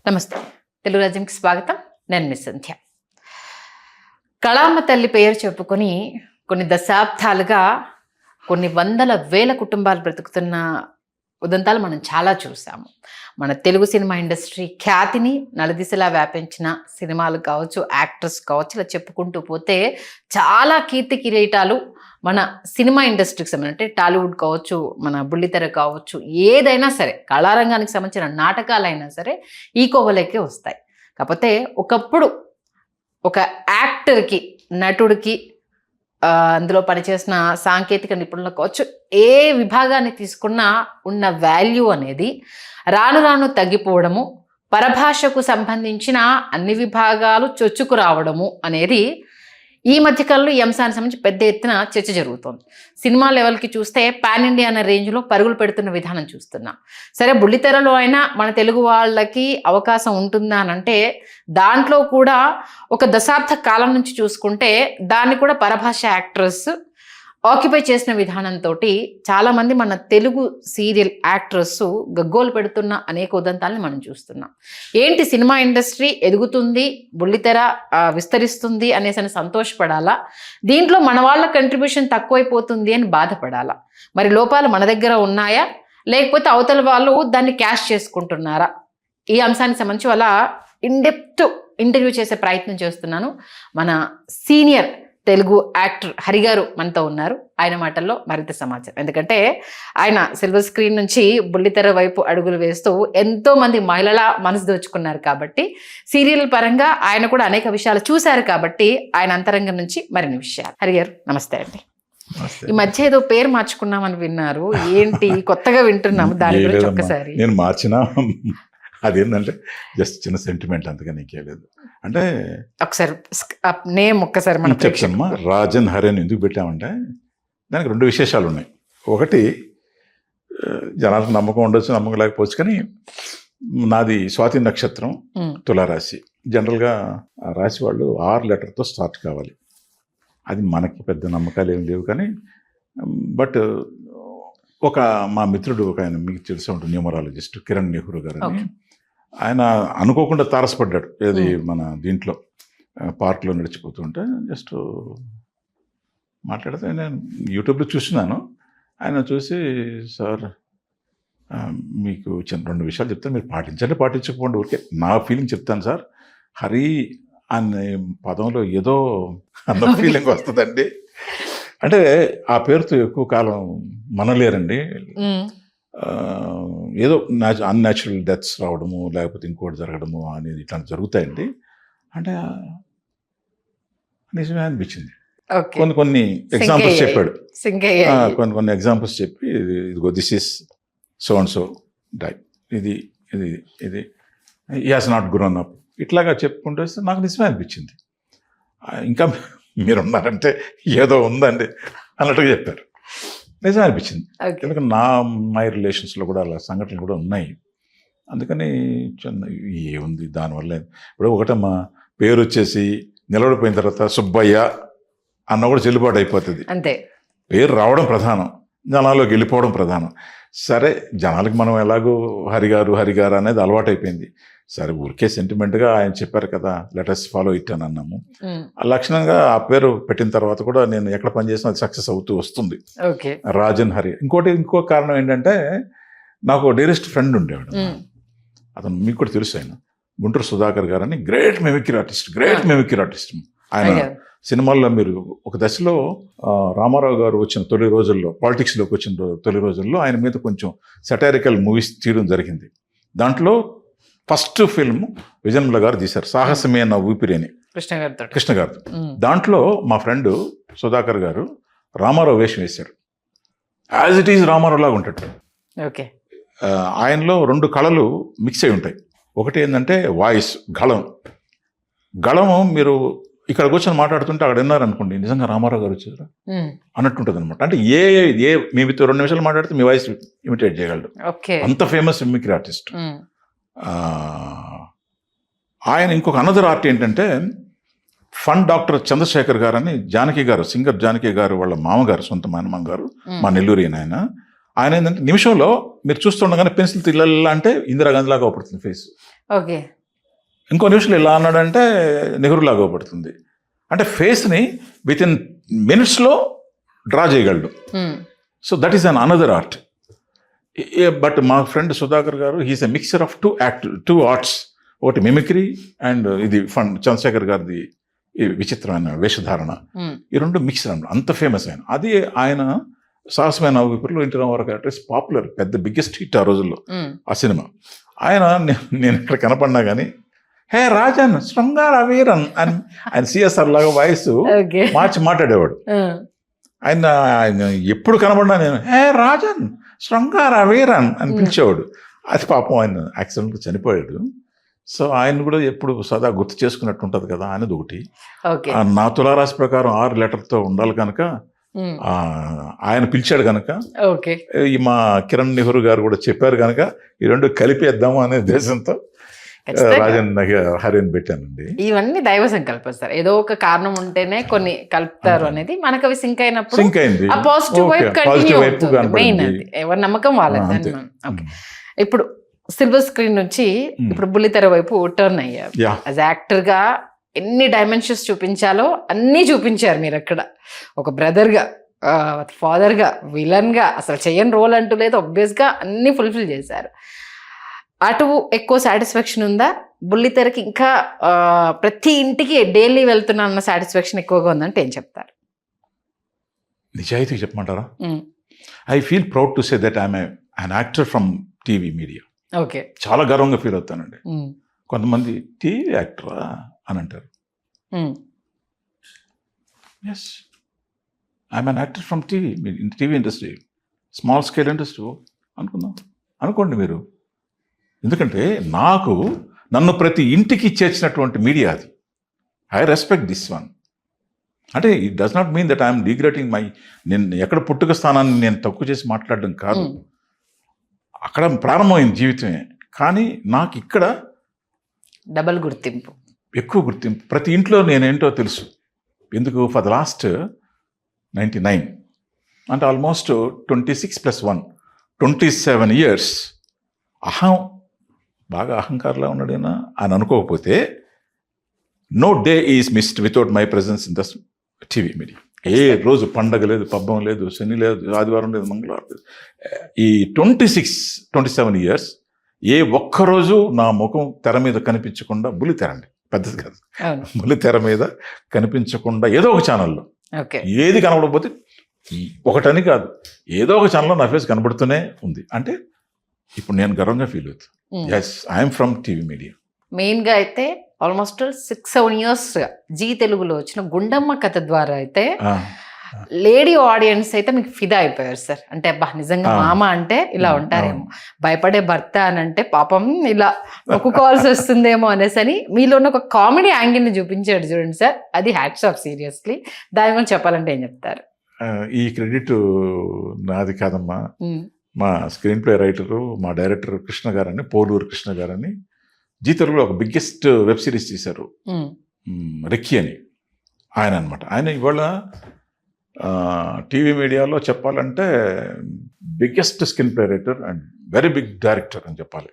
నమస్తే, తెలుగు రాజ్యంకి స్వాగతం. నేను మీ సంధ్య. కళామ తల్లి పేరు చెప్పుకొని కొన్ని దశాబ్దాలుగా కొన్ని వందల వేల కుటుంబాలు బ్రతుకుతున్న ఉదంతాలు మనం చాలా చూసాము. మన తెలుగు సినిమా ఇండస్ట్రీ ఖ్యాతిని నలుదిశలా వ్యాపించిన సినిమాలు కావచ్చు, యాక్టర్స్ కావచ్చు, ఇలా చెప్పుకుంటూ పోతే చాలా కీర్తి కిరీటాలు మన సినిమా ఇండస్ట్రీకి సంబంధించి, అంటే టాలీవుడ్ కావచ్చు, మన బుల్లితెర కావచ్చు, ఏదైనా సరే కళారంగానికి సంబంధించిన నాటకాలైనా సరే ఈ కోవలోకే వస్తాయి. కాకపోతే ఒకప్పుడు ఒక యాక్టర్కి, నటుడికి, అందులో పనిచేసిన సాంకేతిక నిపుణులకు కావచ్చు, ఏ విభాగాన్ని తీసుకున్నా ఉన్న వాల్యూ అనేది రాను రాను తగ్గిపోవడము, పరభాషకు సంబంధించిన అన్ని విభాగాలు చొచ్చుకు రావడము అనేది ఈ మధ్యకాలంలో ఈ అంశానికి సంబంధించి పెద్ద ఎత్తున చర్చ జరుగుతోంది. సినిమా లెవెల్కి చూస్తే పాన్ ఇండియా అనే రేంజ్లో పరుగులు పెడుతున్న విధానం చూస్తున్నాం. సరే, బుల్లితెరలో అయినా మన తెలుగు వాళ్ళకి అవకాశం ఉంటుందా అని అంటే దాంట్లో కూడా ఒక దశాబ్ద కాలం నుంచి చూసుకుంటే దాన్ని కూడా పరభాష యాక్ట్రెస్ ఆక్యుపై చేసిన విధానంతో చాలామంది మన తెలుగు సీరియల్ యాక్ట్రెస్ గగ్గోలు పెడుతున్న అనేక ఉదంతాలని మనం చూస్తున్నాం. ఏంటి, సినిమా ఇండస్ట్రీ ఎదుగుతుంది, బుల్లితెర విస్తరిస్తుంది అనేసి సంతోషపడాలా, దీంట్లో మన వాళ్ళ కంట్రిబ్యూషన్ తక్కువైపోతుంది అని బాధపడాలా? మరి లోపాలు మన దగ్గర ఉన్నాయా, లేకపోతే అవతల వాళ్ళు దాన్ని క్యాష్ చేసుకుంటున్నారా? ఈ అంశానికి సంబంధించి వాళ్ళ ఇన్డెప్త్ ఇంటర్వ్యూ చేసే ప్రయత్నం చేస్తున్నాను. మన సీనియర్ తెలుగు యాక్టర్ హరి గారు మనతో ఉన్నారు. ఆయన మాటల్లో మరింత సమాచారం. ఎందుకంటే ఆయన సిల్వర్ స్క్రీన్ నుంచి బుల్లితెర వైపు అడుగులు వేస్తూ ఎంతో మంది మహిళల మనసు దోచుకున్నారు కాబట్టి, సీరియల్ పరంగా ఆయన కూడా అనేక విషయాలు చూశారు కాబట్టి ఆయన అంతరంగం నుంచి మరిన్ని విషయాలు. హరి గారు నమస్తే అండి. ఈ మధ్య ఏదో పేరు మార్చుకున్నామని విన్నారు, ఏంటి? కొత్తగా వింటున్నాము, దాని గురించి ఒక్కసారి. నేను మార్చినా అదేంటంటే జస్ట్ చిన్న సెంటిమెంట్, అంతగా నీకేలేదు. అంటే ఒకసారి నేమ్ ఒక్కసారి మనం చెప్తానమ్మా. రాజన్ హరి అని ఎందుకు పెట్టామంటే దానికి రెండు విశేషాలు ఉన్నాయి. ఒకటి, జనాలకు నమ్మకం ఉండొచ్చు, నమ్మకం లేకపోవచ్చు, కానీ నాది స్వాతి నక్షత్రం, తులారాశి. జనరల్గా ఆ రాశి వాళ్ళు 6 లెటర్తో స్టార్ట్ కావాలి. అది మనకి పెద్ద నమ్మకాలు ఏమి లేవు, కానీ బట్ ఒక మా మిత్రుడు, ఒక ఆయన మీకు తెలిసే ఉంటుంది, న్యూమరాలజిస్ట్ కిరణ్ నెహ్రూ గారు అని, ఆయన అనుకోకుండా తారసపడ్డాడు. ఏది మన దీంట్లో పార్క్లో నడిచిపోతుంటే జస్ట్ మాట్లాడితే నేను యూట్యూబ్లో చూసినాను. ఆయన చూసి, సార్ మీకు 2 విషయాలు చెప్తాను, మీరు పాటించండి పాటించకపోండి, ఊరికే నా ఫీలింగ్ చెప్తాను సార్. హరి అనే పదంలో ఏదో అన్న ఫీలింగ్ వస్తుందండి. అంటే ఆ పేరుతో ఎక్కువ కాలం మనలేరండి, ఏదో అన్యాచురల్ డెత్స్ రావడము, లేకపోతే ఇంకోటి జరగడము అనేది ఇట్లాంటి జరుగుతాయండి. అంటే నిజమే అనిపించింది. కొన్ని ఎగ్జాంపుల్స్ చెప్పాడు, కొన్ని ఎగ్జాంపుల్స్ చెప్పి, ఇదిగో this is so and so డై, ఇది ఇది ఇది he has not grown up, ఇట్లాగా చెప్పుకుంటూ వస్తే నాకు నిజమే అనిపించింది. ఇంకా మీరున్నారంటే ఏదో ఉందండి అన్నట్టుగా చెప్పారు. నిజమే అనిపించింది. ఎందుకంటే మై రిలేషన్స్లో కూడా అలా సంఘటనలు కూడా ఉన్నాయి. అందుకని ఏముంది దానివల్ల. ఇప్పుడు ఒకటే మా పేరు వచ్చేసి నిలబడిపోయిన తర్వాత సుబ్బయ్య అన్న కూడా చెల్లుబాటు అయిపోతుంది. అంతే, పేరు రావడం ప్రధానం, జనాల్లోకి వెళ్ళిపోవడం ప్రధానం. సరే, జనాలకి మనం ఎలాగో హరిగారు హరిగారు అనేది అలవాటు అయిపోయింది. సరే, ఊరికే సెంటిమెంట్గా ఆయన చెప్పారు కదా, లెటర్స్ ఫాలో ఇట్ అని అన్నాము. ఆ లక్షణంగా ఆ పేరు పెట్టిన తర్వాత కూడా నేను ఎక్కడ పనిచేసినా అది సక్సెస్ అవుతూ వస్తుంది. రాజన్ హరి. ఇంకో కారణం ఏంటంటే, నాకు డీరెస్ట్ ఫ్రెండ్ ఉండేవాడు, అతను మీకు కూడా తెలుసు, ఆయన గుంటూరు సుధాకర్ గారు అని, గ్రేట్ మిమిక్రీ ఆర్టిస్ట్. ఆయన సినిమాల్లో మీరు ఒక దశలో రామారావు గారు వచ్చిన తొలి రోజుల్లో, పాలిటిక్స్లోకి వచ్చిన తొలి రోజుల్లో ఆయన మీద కొంచెం సెటారికల్ మూవీస్ తీయడం జరిగింది. దాంట్లో ఫస్ట్ ఫిల్మ్ విజయన్మల గారు తీశారు, సాహసమే నా ఊపిరి అని, కృష్ణ గారు. దాంట్లో మా ఫ్రెండ్ సుధాకర్ గారు రామారావు వేషం వేశారు. యాజ్ ఇట్ ఈజ్ రామారావు లాగా ఉంటాడు. ఆయనలో 2 కళలు మిక్స్ అయి ఉంటాయి. ఒకటి ఏంటంటే వాయిస్, గళము మీరు ఇక్కడ కూర్చొని మాట్లాడుతుంటే అక్కడ విన్నారనుకోండి, నిజంగా రామారావు గారు వచ్చారు అన్నట్టుంటుంది అనమాట. అంటే మీ 2 నిమిషాలు మాట్లాడితే మీ వాయిస్ ఇమిటేట్ చేయగలడు, అంత ఫేమస్ మిమిక్రీ ఆర్టిస్ట్ ఆయన. ఇంకొక అనదర్ ఆర్ట్ ఏంటంటే, ఫన్ డాక్టర్ చంద్రశేఖర్ గారు అని, జానకి గారు, సింగర్ జానకి గారు వాళ్ళ మామగారు, సొంత మానమ్మ గారు, మా నెల్లూరు ఆయన. ఆయన ఏంటంటే నిమిషంలో మీరు చూస్తుండగానే పెన్సిల్ ఇలా అంటే ఇందిరాగాంధీ లాగా అవపడుతుంది ఫేస్, ఓకే. ఇంకో నిమిషంలో ఇలా అన్నాడంటే నెహ్రూ లాగా అవపడుతుంది. అంటే ఫేస్ని విత్ ఇన్ మినిట్స్లో డ్రా చేయగలడు. So that is an another art. But మా ఫ్రెండ్ సుధాకర్ గారు he's a mixture of two arts. ఒకటి మిమిక్రీ అండ్ ఇది చంద్రశేఖర్ గారిది ఈ విచిత్రమైన వేషధారణ. ఈ రెండు మిక్సర్ అన్నమాట. అంత ఫేమస్ ఆయన. అది ఆయన సాహసమైన నవ్వుకులు ఇంటి రామారావు క్యారెక్టర్స్ పాపులర్, పెద్ద బిగ్గెస్ట్ హిట్ ఆ రోజుల్లో ఆ సినిమా. ఆయన నేను ఇక్కడ కనపడినా కానీ హే రాజన్ శృంగార వీరన్ అని ఆయన సిఎస్ఆర్ లాగా వాయిస్ మార్చి మాట్లాడేవాడు. ఆయన ఎప్పుడు కనబడినా నేను హే రాజన్ శృంగార వీరన్ అని పిలిచేవాడు. అది పాపం ఆయన యాక్సిడెంట్ చనిపోయాడు. సో ఆయన కూడా ఎప్పుడు సదా గుర్తు చేసుకున్నట్టు ఉంటుంది కదా అనేది ఒకటి. నా తులారాశి ప్రకారం 6 లెటర్తో ఉండాలి కనుక ఆయన పిలిచాడు కనుక, ఈ మా కిరణ్ నెహ్రూ గారు కూడా చెప్పారు కనుక ఈ రెండు కలిపేద్దాము అనే ఉద్దేశంతో రాజన్ హరిని పెట్టానండి. ఇవన్నీ దైవ సంకల్పం సార్. ఏదో ఒక కారణం ఉంటేనే కొన్ని కలుపుతారు అనేది మనకు అవి సింక్ అయినప్పుడు సింక్ అయింది. ఆ పాజిటివ్ వైపు కంటిన్యూ అవుతుంది. మెయిన్ అది ఎవరి నమ్మకం వాళ్ళది. ఇప్పుడు సిల్వర్ స్క్రీన్ నుంచి ఇప్పుడు బుల్లితెర వైపు టర్న్ అయ్యారు. యాజ్ యాక్టర్ గా ఎన్ని డైమెన్షన్స్ చూపించాలో అన్నీ చూపించారు మీరు అక్కడ. ఒక బ్రదర్ గా, ఫాదర్ గా, విలన్ గా, అసలు చెయ్యని రోల్ అంటూ లేదు. ఆబ్వియస్ గా అన్ని ఫుల్ఫిల్ చేశారు. అటు ఎక్కువ సాటిస్ఫాక్షన్ ఉందా? బుల్లితెరకి ఇంకా ప్రతి ఇంటికి డైలీ వెళ్తున్నా అన్న సాటిస్ఫాక్షన్ ఎక్కువగా ఉందంటే ఏం చెప్తారు? నిజాయితీ చెప్పమంటారా? I feel proud to say that I'm an actor from TV media. Okay. చాలా గర్వంగా ఫీల్ అవుతానండి. కొంతమంది టీవీ యాక్టరా అని అంటారు. Yes, I'm an actor from TV industry, small scale industry అనుకోండి మీరు. ఎందుకంటే నన్ను ప్రతి ఇంటికి చేర్చినటువంటి మీడియా అది. I respect this one. అంటే it does not mean that I'm degrading నేను ఎక్కడ పుట్టుక స్థానాన్ని నేను తక్కువ చేసి మాట్లాడడం కాదు. అక్కడ ప్రారంభమైంది జీవితమే. కానీ నాకు ఇక్కడ డబల్ గుర్తింపు, ఎక్కువ గుర్తింపు. ప్రతి ఇంట్లో నేనేంటో తెలుసు. ఎందుకు? ఫర్ ద లాస్ట్ 99 అంటే ఆల్మోస్ట్ 26 + 1 27 years బాగా అహంకారంలో ఉన్నాడేనా అని అనుకోకపోతే no day is missed without my presence in the TV media. ఏ రోజు పండగ లేదు, పబ్బం లేదు, శని లేదు, ఆదివారం లేదు, మంగళవారం లేదు. ఈ 27 years ఏ ఒక్కరోజు నా ముఖం తెర మీద కనిపించకుండా, బుల్లితెర అండి పెద్దది కాదు, బుల్లితెర మీద కనిపించకుండా ఏదో ఒక ఛానల్లో ఏది కనబడకపోతే ఒకటని కాదు, ఏదో ఒక ఛానల్లో నా ఫేస్ కనబడుతూనే ఉంది. అంటే ఇప్పుడు నేను గర్వంగా ఫీల్ అవుతాను. Yes, I'm from TV media. మెయిన్గా అయితే ఆల్మోస్ట్ 6-7 years జీ తెలుగులో వచ్చిన గుండమ్మ కథ ద్వారా అయితే లేడీ ఆడియన్స్ అయితే మీకు ఫిదా అయిపోయారు సార్. అంటే అబ్బా నిజంగా మామ అంటే ఇలా ఉంటారేమో, భయపడే భర్త అని అంటే పాపం ఇలా మొక్కుకోవాల్సి వస్తుందేమో అనేసి అని మీలో ఉన్న ఒక కామెడీ యాంగిల్ని చూపించాడు చూడండి సార్. అది హ్యాట్స్ ఆఫ్ సీరియస్లీ. దాని గురించి చెప్పాలంటే ఏం చెప్తారు? ఈ క్రెడిట్ నాది కాదమ్మా. మా స్క్రీన్ ప్లే రైటరు, మా డైరెక్టర్ కృష్ణ గారని, పోలూరు కృష్ణ గారని జీ తెలుగులో ఒక బిగ్గెస్ట్ వెబ్ సిరీస్ తీశారు, రెక్కీ అని. ఆయన అనమాట. ఆయన ఇవాళ టీవీ మీడియాలో చెప్పాలంటే biggest screen play writer and very big director అని చెప్పాలి.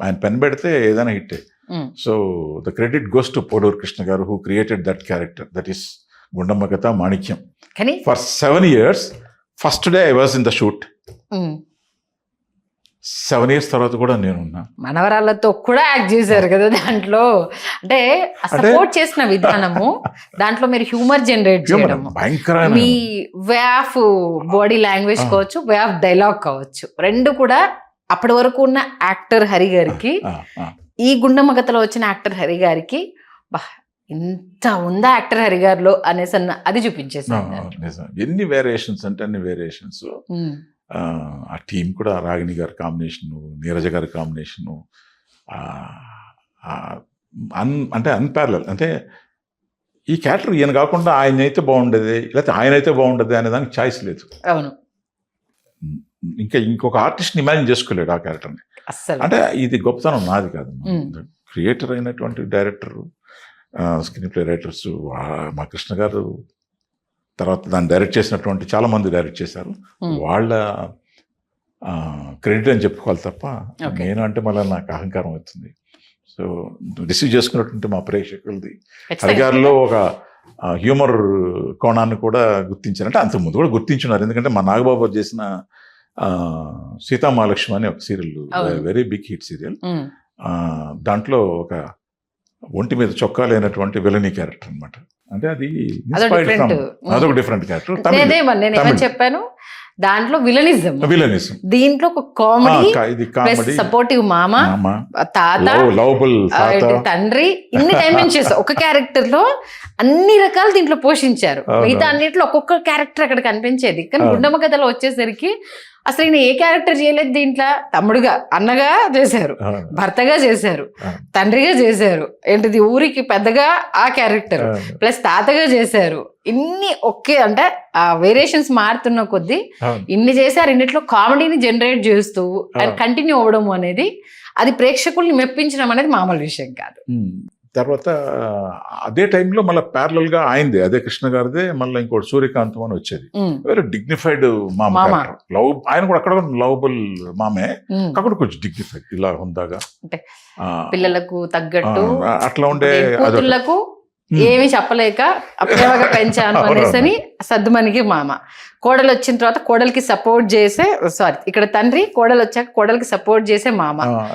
ఆయన పెన్ పెడితే ఏదైనా హిట్టే. So the credit goes to Poluru Krishna garu, who created that character, that is Gundamma Katha Manikyam. For 7 years first day I was in the shoot. 7 years తర్వాత కూడా నేనున్నా. మనవరాళ్ళతో కూడా యాక్ట్ చేశారు కదా దాంట్లో. అంటే సపోర్ట్ చేసిన విధానము, దాంట్లో మీరు హ్యూమర్ జనరేట్ చేయడము, మీ వే ఆఫ్ బాడీ లాంగ్వేజ్ కావచ్చు, వే ఆఫ్ డైలాగ్ కావచ్చు, రెండు కూడా అప్పటి వరకు ఉన్న యాక్టర్ హరి గారికి, ఈ గుండమ్మ కథలో వచ్చిన యాక్టర్ హరి గారికి ఇంత ఉందా యాక్టర్ హరి గారిలో అనేసి అది చూపించేసాను. ఎన్ని వేరియేషన్స్ అంటే అన్ని వేరియేషన్స్. ఆ టీం కూడా రాగిణి గారి కాంబినేషను, నీరజ గారి కాంబినేషను అంటే అన్పారలల్. అంటే ఈ క్యారెక్టర్ ఈయన కాకుండా ఆయన అయితే బాగుండేది, లేకపోతే ఆయన అయితే బాగుండేది అనే దానికి ఛాయిస్ లేదు. అవును. ఇంకొక ఆర్టిస్ట్ని ఇమాజిన్ చేసుకోలేడు ఆ క్యారెక్టర్ని. అంటే ఇది గొప్పతనం నాది కాదు. క్రియేటర్ అయినటువంటి డైరెక్టరు, స్క్రీన్ ప్లే రైటర్స్ మా కృష్ణ గారు, తర్వాత దాన్ని డైరెక్ట్ చేసినటువంటి చాలామంది డైరెక్ట్ చేశారు. వాళ్ళ క్రెడిట్ అని చెప్పుకోవాలి తప్ప Okay. నేను అంటే మళ్ళీ నాకు అహంకారం అవుతుంది. సో రిసీవ్ చేసుకున్నటువంటి మా ప్రేక్షకులది హరిగారిలో ఒక హ్యూమర్ కోణాన్ని కూడా గుర్తించారు. అంటే అంతకుముందు కూడా గుర్తించున్నారు, ఎందుకంటే మా నాగబాబు చేసిన సీతామహాలక్ష్మి అని ఒక సీరియల్, అవును. Very big hit serial. Um, దాంట్లో ఒక ఒంటి మీద చొక్కా లేనటువంటి విలనీ క్యారెక్టర్ అనమాట. అంటే అది అదో inspired different. from- అదొక డిఫరెంట్ క్యారెక్టర్. నేనే ఏమని తమిళ్. చెప్పాను, దాంట్లో విలనిజం, విలనిజం, దీంట్లో ఒక కామెడీ ఇది ప్లస్ కామెడీ, సపోర్టివ్ మామ, తాత, లవబుల్ తాత, తండ్రి, ఇన్ని డైమెన్షన్స్ ఒక క్యారెక్టర్ లో అన్ని రకాలు దీంట్లో పోషించారు. అవును. మిగతా అన్నిట్లో ఒక్కొక్క క్యారెక్టర్ అక్కడ కనిపించేది. కానీ అవును. గుండమ్మ కథలో వచ్చేసరికి అసలు ఈయన ఏ క్యారెక్టర్ చేయలేదు దీంట్లో. తమ్ముడుగా, అన్నగా చేశారు, అవును. భర్తగా చేశారు, అవును. తండ్రిగా చేశారు, ఏంటిది ఊరికి పెద్దగా ఆ క్యారెక్టర్, అవును. ప్లస్ తాతగా చేశారు. ఇన్ని ఒకే అంటే ఆ వేరియేషన్స్ మారుతున్న కొద్దీ అవును. ఇన్ని చేశారు. ఇన్నిట్లో కామెడీని జనరేట్ చేస్తూ ఆయన అవును. కంటిన్యూ అవ్వడం అనేది, అది ప్రేక్షకుల్ని మెప్పించడం అనేది మామూలు విషయం కాదు. తర్వాత అదే టైంలో మళ్ళీ ప్యారలల్ గా ఆయనదే, అదే కృష్ణ గారిదే మళ్ళీ ఇంకోటి సూర్యకాంతం అని వచ్చేది. ఉమ్, వెరీ డిగ్నిఫైడ్ మామ మామ. character. లవ్, ఆయన కూడా అక్కడ లవబుల్ మామే, ఉమ్. అక్కడ కొంచెం డిగ్నిఫైడ్ ఇలా ఉందాగా, అంటే ఆ, పిల్లలకు తగ్గట్టు, ఆ, అట్లా ఉండే అదొక కూతుళ్లకు ఏమి చెప్పలేక ప్రేమగా పెంచాను అనేసని సద్దుమణికి మామ. కోడలు వచ్చిన తర్వాత కోడలికి సపోర్ట్ చేసే, సారీ ఇక్కడ తండ్రి, కోడలు వచ్చాక కోడలికి సపోర్ట్ చేసే మామ.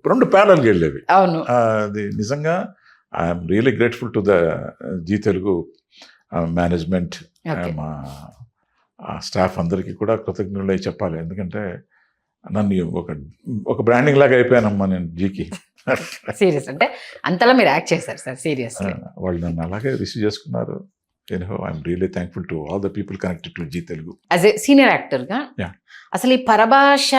రెండు ప్యారల్ గా వెళ్ళేవి. అవును. అది నిజంగా I'm really grateful to the Zee Telugu management, Okay. మా స్టాఫ్ అందరికీ కూడా కృతజ్ఞులై చెప్పాలి. ఎందుకంటే నన్ను ఒక బ్రాండింగ్ లాగా అయిపోయానమ్మా నేను జీకి. సీరియస్ అంటే అంతలా మీరు యాక్ట్ చేశారు సార్, సీరియస్లీ. వాళ్ళు నన్ను అలాగే రిసీవ్ చేసుకున్నారు. I'm really thankful to all the people connected to Zee Telugu. As a senior యాక్టర్గా Yeah. అసలు ఈ పరభాష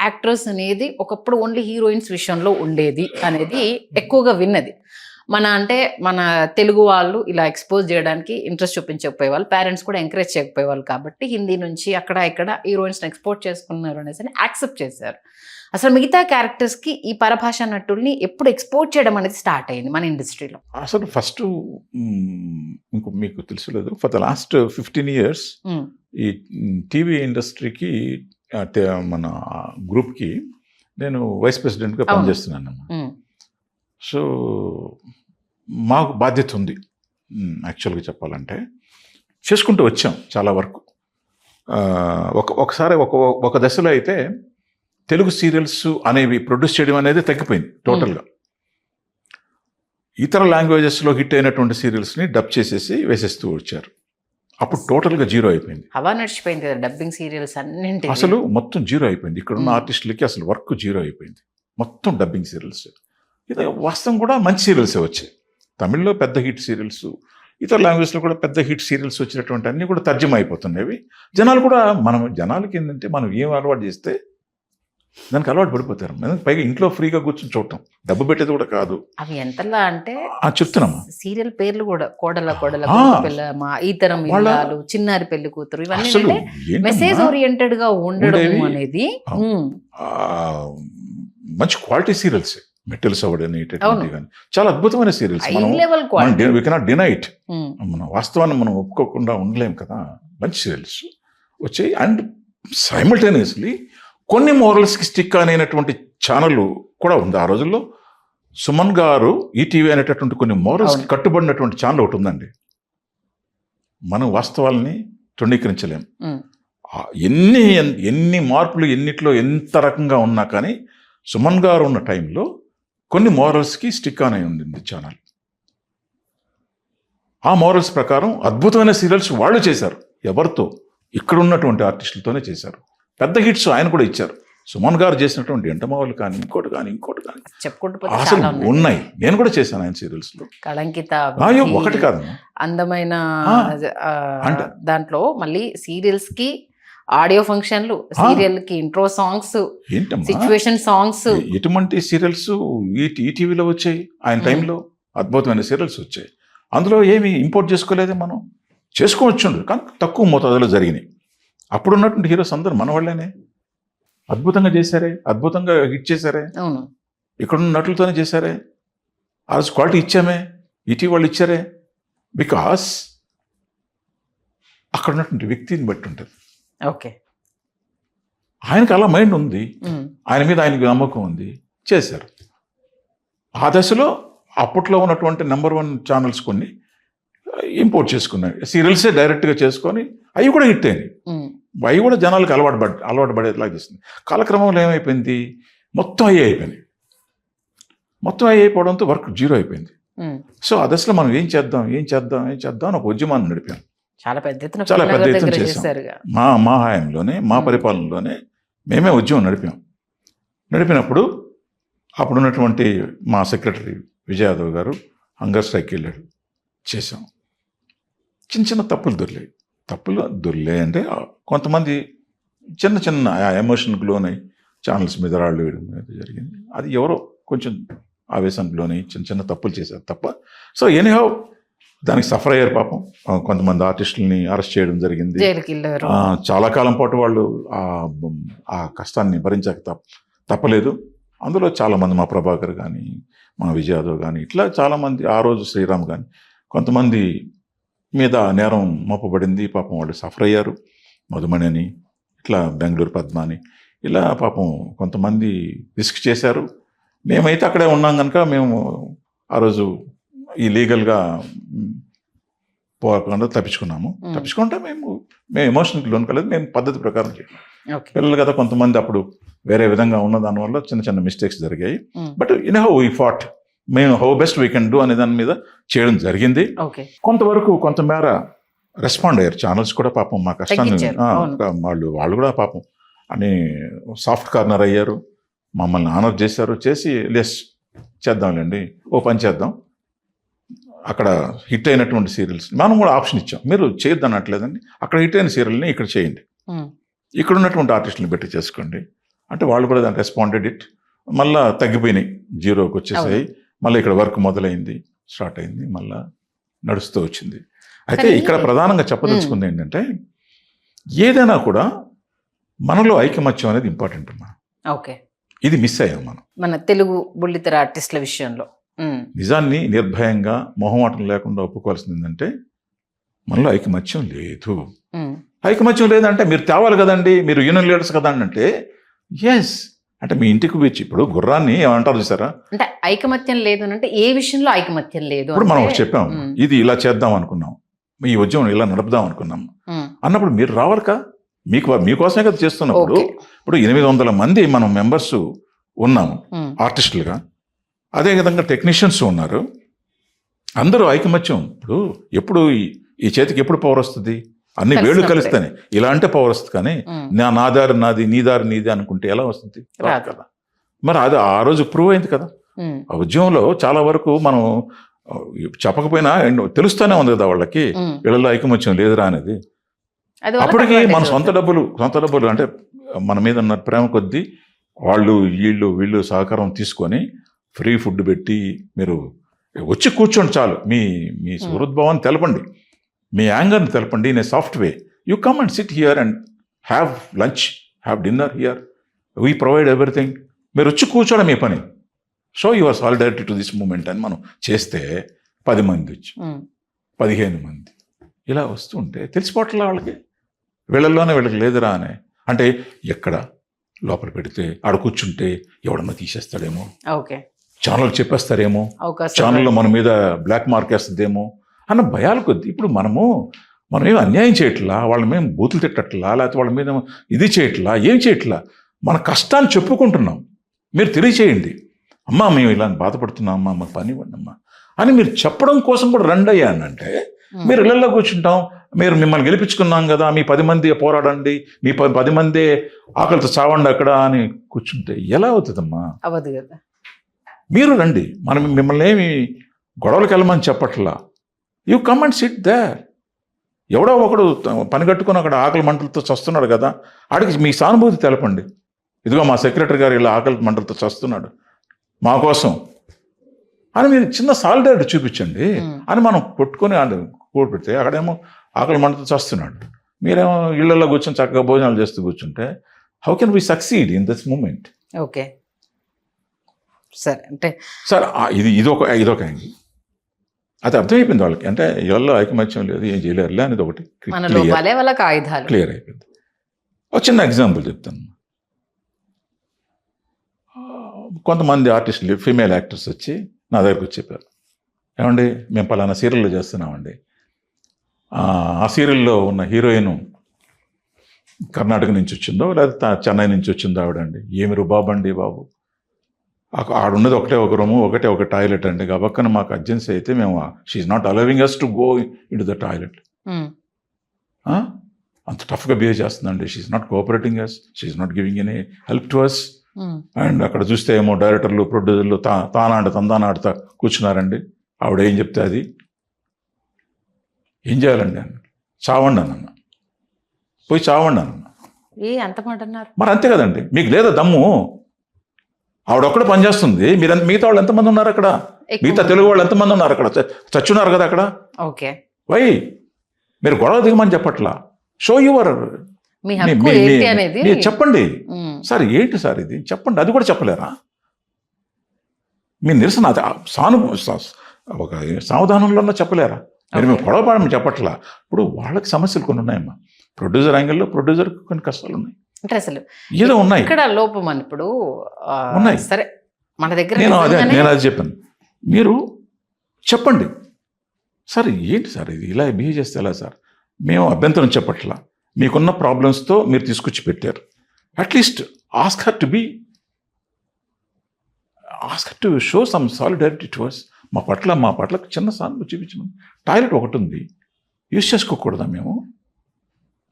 యాక్టర్స్ అనేది ఒకప్పుడు ఓన్లీ హీరోయిన్స్ విషయంలో ఉండేది అనేది ఎక్కువగా విన్నది. మన తెలుగు వాళ్ళు ఇలా ఎక్స్పోజ్ చేయడానికి ఇంట్రెస్ట్ చూపించకపోయేవాళ్ళు, పేరెంట్స్ కూడా ఎంకరేజ్ చేయకపోయేవాళ్ళు. కాబట్టి హిందీ నుంచి అక్కడ ఇక్కడ హీరోయిన్స్ని ఎక్స్పోర్ట్ చేసుకున్నారు అనేసి యాక్సెప్ట్ చేశారు. అసలు మిగతా క్యారెక్టర్స్కి ఈ పరభాష నటుల్ని ఎప్పుడు ఎక్స్పోర్ట్ చేయడం అనేది స్టార్ట్ అయింది మన ఇండస్ట్రీలో? అసలు ఫస్ట్ ఇంకో మీకు తెలుసులేదు, ఫర్ ద లాస్ట్ 15 years ఈ టీవీ ఇండస్ట్రీకి మన గ్రూప్కి నేను వైస్ ప్రెసిడెంట్గా అవును. పనిచేస్తున్నాను. సో మాకు బాధ్యత ఉంది. యాక్చువల్గా చెప్పాలంటే చేసుకుంటూ వచ్చాం చాలా వరకు. ఒకసారి ఒక దశలో అయితే తెలుగు సీరియల్స్ అనేవి ప్రొడ్యూస్ చేయడం అనేది తగ్గిపోయింది టోటల్గా. ఇతర లాంగ్వేజెస్లో హిట్ అయినటువంటి సీరియల్స్ని డబ్ చేసేసి వేసేస్తూ వచ్చారు. అప్పుడు టోటల్గా జీరో అయిపోయింది. హవా నడిచిపోయింది కదా డబ్బింగ్ సీరియల్స్ అన్నింటి. అసలు మొత్తం జీరో అయిపోయింది. ఇక్కడ ఉన్న ఆర్టిస్టులకి అసలు వర్క్ జీరో అయిపోయింది. మొత్తం డబ్బింగ్ సీరియల్స్. ఇది వాస్తవం కూడా మంచి సీరియల్సే వచ్చాయి. తమిళ్లో పెద్ద హిట్ సీరియల్స్, ఇతర లాంగ్వేజ్లో కూడా పెద్ద హిట్ సీరియల్స్ వచ్చినటువంటి అన్నీ కూడా తర్జమా అయిపోతున్నాయి. జనాలు కూడా జనాలకి ఏంటంటే మనం ఏం అలవాటు చేస్తే దానికి అలవాటు పడిపోతారు. పైగా ఇంట్లో ఫ్రీగా కూర్చొని చూడటం, డబ్బు పెట్టేది కూడా కాదు. అవి ఎంతలా అంటే చెప్తున్నామా సీరియల్ పేర్లు కూడా కోడల ఆ. పిల్ల, మా ఈ తరం వాళ్ళ- ఇల్లాలు, చిన్నారి పెళ్లి కూతురు, ఇవన్నీ అసలు అంటే మెసేజ్ ఓరియంటెడ్ గా ఉండడం ఉండేవి. అనేది. అవును. మంచి క్వాలిటీ సీరియల్స్, మెటల్ సవడ్ అని అవును. కానీ చాలా అద్భుతమైన serials. High level quality. We cannot deny it. మన వాస్తవాన్ని మనం ఒప్పుకోకుండా ఉండలేం కదా. మంచి సీరియల్స్ వచ్చాయి. అండ్ సైమల్టేనియస్లీ కొన్ని మోరల్స్కి స్టిక్ అనేటువంటి ఛానల్ కూడా ఉంది. ఆ రోజుల్లో సుమన్ గారు ఈటీవీ అనేటటువంటి కొన్ని మోరల్స్కి అవును. కట్టుబడినటువంటి ఛానల్ ఒకటి ఉందండి. మనం వాస్తవాల్ని తృణీకరించలేం. ఎన్ని మార్పులు ఎన్నిట్లో ఎంత రకంగా ఉన్నా కానీ సుమన్ గారు ఉన్న టైంలో కొన్ని మోరల్స్కి స్టిక్ ఆన్ అయి ఉండింది ఛానల్. ఆ మోరల్స్ ప్రకారం అద్భుతమైన సీరియల్స్ వాళ్ళు చేశారు. ఎవరితో? ఇక్కడ ఉన్నటువంటి ఆర్టిస్టులతోనే చేశారు. పెద్ద హిట్స్ ఆయన కూడా ఇచ్చారు. సుమన్ గారు చేసినటువంటి ఎంటమావులు కానీ ఇంకోటి కానీ చెప్పుకుంటూ అసలు పోతే ఉన్నాయి. నేను కూడా చేశాను ఆయన సీరియల్స్లో. కళంకిత, అయ్యో ఒకటి కాదమ్మా. అందమైన ఆ. అంటే- దాంట్లో మళ్ళీ సీరియల్స్ కి ఆడియో ఫంక్షన్లు, సీరియల్ కి ఇంట్రో సాంగ్స్, ఏంటమ్మా సిచ్యువేషన్ సాంగ్స్. ఎటువంటి సీరియల్స్ ఈటీవీలో వచ్చాయి ఆయన టైంలో? అద్భుతమైన సీరియల్స్ వచ్చాయి. అందులో ఏమి ఇంపోర్ట్ చేసుకోలేదే, మనం చేసుకోవచ్చు కానీ తక్కువ మోతాదులో జరిగినాయి. అప్పుడు ఉన్నటువంటి హీరోస్ అందరూ మన వాళ్ళేనే. అద్భుతంగా చేశారే, అద్భుతంగా హిట్ చేశారే. అవును. ఇక్కడున్న నటులతోనే చేశారే. ఆ రోజు క్వాలిటీ ఇచ్చామే, ఈటీవీ వాళ్ళు ఇచ్చారే. బికాస్ అక్కడ ఉన్నటువంటి వ్యక్తిని బట్టి ఉంటుంది. ఓకే. ఆయనకు అలా మైండ్ ఉంది, ఆయన మీద ఆయనకి నమ్మకం ఉంది, చేశారు. ఆ దశలో అప్పట్లో ఉన్నటువంటి నెంబర్ 1 ఛానల్స్ కొన్ని ఇంపోర్ట్ చేసుకున్నాయి, సీరియల్సే డైరెక్ట్గా చేసుకొని అవి కూడా హిట్ అయినాయి. అవి కూడా జనాలకు అలవాటు పడేలాగా చేస్తుంది. కాలక్రమంలో ఏమైపోయింది, మొత్తం అయ్యి అయిపోయినాయి. మొత్తం అయ్యి అయిపోవడంతో వర్క్ జీరో అయిపోయింది. సో ఆ దశలో మనం ఏం చేద్దాం అని ఒక ఉద్యమాన్ని నడిపాం. చాలా పెద్ద ఎత్తున చేశాం. మా హయాంలోనే, మా పరిపాలనలోనే మేమే ఉద్యమం నడిపినప్పుడు అప్పుడున్నటువంటి మా సెక్రటరీ విజయాదవ్ గారు హంగర్ స్ట్రైక్ వెళ్ళాడు, చేశాం. చిన్న తప్పులు దొర్లే అంటే కొంతమంది చిన్న ఎమోషన్కి లోనై ఛానల్స్ మీద రాళ్ళు వేయడం జరిగింది. అది ఎవరో కొంచెం ఆవేశానికి లోనై చిన్న తప్పులు చేశారు తప్ప. సో ఎనీహౌ దానికి సఫర్ అయ్యారు పాపం. కొంతమంది ఆర్టిస్టులని అరెస్ట్ చేయడం జరిగింది. చాలా కాలం పాటు వాళ్ళు ఆ కష్టాన్ని భరించక తప్పలేదు. అందులో చాలామంది, మా ప్రభాకర్ కానీ, మా విజయాదవ్ కానీ, ఇట్లా చాలామంది, ఆ రోజు శ్రీరామ్ కానీ, కొంతమంది మీద నేరం మోపబడింది. పాపం వాళ్ళు సఫర్ అయ్యారు. మధుమణి అని, ఇట్లా బెంగళూరు పద్మ అని, ఇలా పాపం కొంతమంది రిస్క్ చేశారు. మేమైతే అక్కడే ఉన్నాం కనుక మేము ఆ రోజు ఈ లీగల్గా పోకుండా తప్పించుకుంటే మేము ఎమోషనల్కి లోన్ కలేదు, మేము పద్ధతి ప్రకారం చేయాలి. పిల్లలు కదా కొంతమంది అప్పుడు వేరే విధంగా ఉన్న దానివల్ల చిన్న మిస్టేక్స్ జరిగాయి. బట్ హౌ వీ ఫాట్, మేము how best we can do అనే దాని మీద చేయడం జరిగింది. కొంతవరకు కొంతమేర రెస్పాండ్ అయ్యారు ఛానల్స్ కూడా. పాపం మా కష్టాన్ని వాళ్ళు కూడా పాపం అని సాఫ్ట్ కార్నర్ అయ్యారు, మమ్మల్ని ఆనర్ చేశారు. చేసి లెస్ చేద్దాంలేండి, ఓ పని చేద్దాం, అక్కడ హిట్ అయినటువంటి సీరియల్స్ మనం కూడా ఆప్షన్ ఇచ్చాం, మీరు చేయొద్దు అనట్లేదండి, అక్కడ హిట్ అయిన సీరియల్ని ఇక్కడ చేయండి, ఇక్కడ ఉన్నటువంటి ఆర్టిస్టులను పెట్టి చేసుకోండి అంటే వాళ్ళు కూడా దాన్ని రెస్పాండెడ్ ఇట్. మళ్ళీ తగ్గిపోయినాయి, జీరోకి వచ్చేసాయి. మళ్ళీ ఇక్కడ వర్క్ మొదలైంది, స్టార్ట్ అయింది, మళ్ళీ నడుస్తూ వచ్చింది. అయితే ఇక్కడ ప్రధానంగా చెప్పదలుచుకుంది ఏంటంటే, ఏదైనా కూడా మనలో ఐకమత్యం అనేది ఇంపార్టెంట్ అమ్మా. ఓకే, ఇది మిస్ అయ్యాం మన తెలుగు బుల్లితెర ఆర్టిస్టుల విషయంలో. నిజాన్ని నిర్భయంగా మొహమాటం లేకుండా ఒప్పుకోవాల్సింది ఏంటంటే, మనలో ఐకమత్యం లేదు. ఐకమత్యం లేదంటే మీరు తేవాలి కదండి, మీరు యూనియన్ లీడర్స్ కదండి అంటే, ఎస్ అంటే మీ ఇంటికి వచ్చి ఇప్పుడు గుర్రాన్ని ఏమంటారు చూసారా, అంటే ఐకమత్యం లేదు అంటే ఏ విషయంలో ఐకమత్యం లేదు. ఇప్పుడు మనం చెప్పాం, ఇది ఇలా చేద్దాం అనుకున్నాం, ఈ ఉద్యమం ఇలా నడుపుదాం అనుకున్నాం అన్నప్పుడు మీరు రావాలికా, మీకోసమే కదా చేస్తున్నప్పుడు. ఇప్పుడు 800 మంది మనం మెంబర్స్ ఉన్నాము ఆర్టిస్టులుగా, అదేవిధంగా టెక్నీషియన్స్ ఉన్నారు, అందరూ ఐకమత్యం. ఇప్పుడు ఎప్పుడు ఈ చేతికి ఎప్పుడు పవర్ వస్తుంది, అన్ని వేళ్ళు కలిస్తేనే ఇలా అంటే పవర్ వస్తుంది. కానీ నా దారి నాది, నీ దారి నీది అనుకుంటే ఎలా వస్తుంది కదా. మరి అది ఆ రోజు ప్రూవ్ అయింది కదా. ఆ ఉద్యమంలో చాలా వరకు మనం చెప్పకపోయినా తెలుస్తూనే ఉంది కదా వాళ్ళకి, వీళ్ళలో ఐకమత్యం లేదురా అనేది. అప్పటికి మన సొంత డబ్బులు అంటే మన మీద ఉన్న ప్రేమ కొద్దీ వాళ్ళు వీళ్ళు సహకారం తీసుకొని ఫ్రీ ఫుడ్ పెట్టి, మీరు వచ్చి కూర్చోండి చాలు, మీ సుహృద్భావాన్ని తెలపండి, మీ యాంగర్ని తెలపండి in a soft way. You come and sit here and have lunch, have dinner here, we provide everything. మీరు వచ్చి కూర్చోవడం మీ పని, show your solidarity to this moment అని మనం చేస్తే 10 మంది వచ్చి 15 మంది ఇలా వస్తుంటే తెలిసిపోవట్లే వాళ్ళకి, వీళ్ళల్లోనే వీళ్ళకి లేదురా అని. అంటే ఎక్కడ లోపల పెడితే ఆడ కూర్చుంటే ఎవడన్నా తీసేస్తాడేమో, ఛానల్ చెప్పేస్తారేమో, ఛానల్లో మన మీద బ్లాక్ మార్క్ వేస్తుందేమో అన్న భయాలు కొద్ది. ఇప్పుడు మనం ఏం అన్యాయం చేయట్లా, వాళ్ళ మేము బూతులు తిట్టట్లా, లేకపోతే వాళ్ళ మీద ఇది చేయట్లా, ఏం చేయట్లా, మన కష్టాన్ని చెప్పుకుంటున్నాం. మీరు తెలియచేయండి, అమ్మా మేము ఇలా బాధపడుతున్నాం అమ్మా, మాకు పని ఇవ్వండి అమ్మా అని మీరు చెప్పడం కోసం కూడా రండి అయ్యానంటే, మీరు ఇళ్లలో కూర్చుంటాం, మిమ్మల్ని గెలిపించుకున్నాం కదా, మీ 10 మంది పోరాడండి, మీ 10 మందే ఆకలితో చావండి అక్కడ అని కూర్చుంటే ఎలా అవుతుందమ్మా? అవ్వదు కదా. మీరు రండి, మనం మిమ్మల్ని ఏమి గొడవలకు వెళ్ళమని చెప్పట్లా. You come and sit there. ఎవడో ఒకడు పని కట్టుకుని అక్కడ ఆకలి మంటలతో చస్తున్నాడు కదా, ఆడికి మీ సానుభూతి తెలపండి. ఇదిగో మా సెక్రటరీ గారు ఇలా ఆకలి మంటలతో చస్తున్నాడు మా కోసం అని మీరు చిన్న సాలిడారిటీ చూపించండి అని మనం కొట్టుకొని కూడపెడితే, అక్కడేమో ఆకలి మంటతో చస్తున్నాడు, మీరేమో ఇళ్లలో కూర్చొని చక్కగా భోజనాలు చేస్తూ కూర్చుంటే how can we succeed in this moment? Okay sir, అంటే సార్ ఇదొక యాంగిల్. అది అర్థమైపోయింది వాళ్ళకి, అంటే ఇళ్ళలో ఐకమత్యం లేదు, ఏం చేయలేరులే అనేది ఒకటి క్లియర్ అయిపోయింది. ఒక చిన్న ఎగ్జాంపుల్ చెప్తాను. కొంతమంది ఆర్టిస్టులు ఫీమేల్ యాక్టర్స్ వచ్చి నా దగ్గరకు వచ్చి చెప్పారు, ఏమండి మేము పలానా సీరియల్లో చేస్తున్నామండి, ఆ సీరియల్లో ఉన్న హీరోయిన్ కర్ణాటక నుంచి వచ్చిందో లేదా చెన్నై నుంచి వచ్చిందో ఆవిడండి, ఏమి రుబాబ్ అండి బాబు, ఆడున్నది ఒకటే ఒక రూము, ఒక టాయిలెట్ అండి, గబక్కన మాకు అర్జెన్సీ అయితే మేము she's not allowing us to go into the toilet, అంత టఫ్గా బిహేవ్ చేస్తుందండి, she's not cooperating us, she's not giving any help to us. And అక్కడ చూస్తే ఏమో డైరెక్టర్లు ప్రొడ్యూసర్లు తందానాడుతా కూర్చున్నారండి, ఆవిడ ఏం చెప్తే అది ఏం చేయాలండి అన్న, చావండి అన్న, పోయి చావండి అన్న. అంత మాట అన్నారు. మరి అంతే కదండి, మీకు లేదా దమ్ము, ఆవిడ ఒక్కడే పనిచేస్తుంది, మీరు మిగతా వాళ్ళు ఎంతమంది ఉన్నారు అక్కడ, మిగతా తెలుగు వాళ్ళు ఎంతమంది ఉన్నారు అక్కడ, చచ్చున్నారు కదా అక్కడ. ఓకే, వై మీరు గొడవ దిగమని చెప్పట్లా, షో యువర్ చెప్పండి సార్, ఏంటి సార్ ఇది చెప్పండి, అది కూడా చెప్పలేరా, మీ నిరసన అది ఒక సావధానంలో చెప్పలేరా, మీరు మేము గొడవ పడమని చెప్పట్లా. ఇప్పుడు వాళ్ళకి సమస్యలు కొన్ని ఉన్నాయమ్మా, ప్రొడ్యూసర్ యాంగిల్లో ప్రొడ్యూసర్కి కొన్ని కష్టాలు ఉన్నాయి, అంటే అసలు ఏదో ఉన్నాయి ఇక్కడ లోపం అని ఇప్పుడు ఉన్నాయి. సరే మన దగ్గర నేను అది చెప్పాను, మీరు చెప్పండి సార్, ఏంటి సార్ ఇది ఇలా బిహేవ్ చేస్తే ఎలా సార్, మేము అభ్యంతరం చెప్పట్లా, మీకున్న ప్రాబ్లమ్స్తో మీరు తీసుకొచ్చి పెట్టారు, at least ask her to show some solidarity to us, మా పట్ల చిన్న సానుభూతి చూపించమని. టాయిలెట్ ఒకటి ఉంది, యూజ్ చేసుకోకూడదా మేము,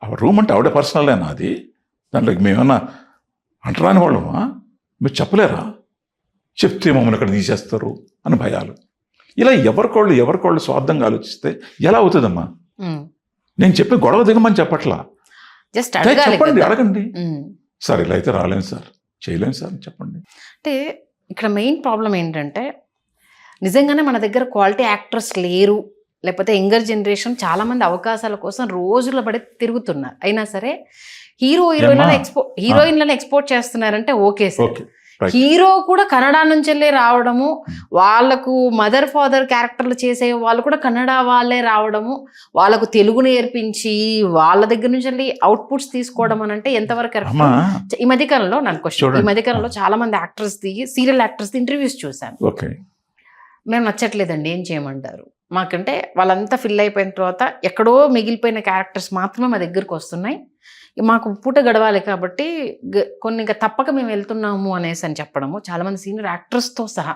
ఆవిడ రూమ్ అంటే ఆవిడే పర్సనలేనా అది, దాంట్లోకి మేమన్నా అంటరాని వాళ్ళమా, మీరు చెప్పలేరా, చెప్తే మమ్మల్ని ఇక్కడ తీసేస్తారు అని భయాలు. ఇలా ఎవరికోళ్ళు స్వార్థంగా ఆలోచిస్తే ఎలా అవుతుందమ్మా. నేను చెప్పి గొడవ దిగమని చెప్పట్లా, జస్ట్ చెప్పండి, అడగండి సార్, ఇలా అయితే రాలేను సార్, చేయలేను సార్ చెప్పండి. అంటే ఇక్కడ మెయిన్ ప్రాబ్లం ఏంటంటే నిజంగానే మన దగ్గర క్వాలిటీ యాక్టర్స్ లేరు, లేకపోతే యంగర్ జనరేషన్ చాలా మంది అవకాశాల కోసం రోజుల పడి తిరుగుతున్నారు, అయినా సరే హీరోయిన్లను ఎక్స్పోర్ట్ చేస్తున్నారంటే ఓకే సార్, హీరో కూడా కన్నడ నుంచి వెళ్ళి రావడము, వాళ్ళకు మదర్ ఫాదర్ క్యారెక్టర్లు చేసే వాళ్ళు కూడా కన్నడ వాళ్ళే రావడము, వాళ్ళకు తెలుగు నేర్పించి వాళ్ళ దగ్గర నుంచి వెళ్ళి అవుట్పుట్స్ తీసుకోవడం అని అంటే ఎంతవరకు కరెక్ట్. ఈ మధ్యకాలంలో నాకు క్వశ్చన్, ఈ మధ్యకాలంలో చాలా మంది సీరియల్ యాక్టర్స్ ఇంటర్వ్యూస్ చూశాను, మేము నచ్చట్లేదండి ఏం చేయమంటారు, మాకంటే వాళ్ళంతా ఫిల్ అయిపోయిన తర్వాత ఎక్కడో మిగిలిపోయిన క్యారెక్టర్స్ మాత్రమే మా దగ్గరకు వస్తున్నాయి, మాకు పూట గడవాలి కాబట్టి కొన్ని ఇంకా తప్పక మేము వెళ్తున్నాము అనేసి అని చెప్పడము. చాలా మంది సీనియర్ యాక్టర్స్తో సహా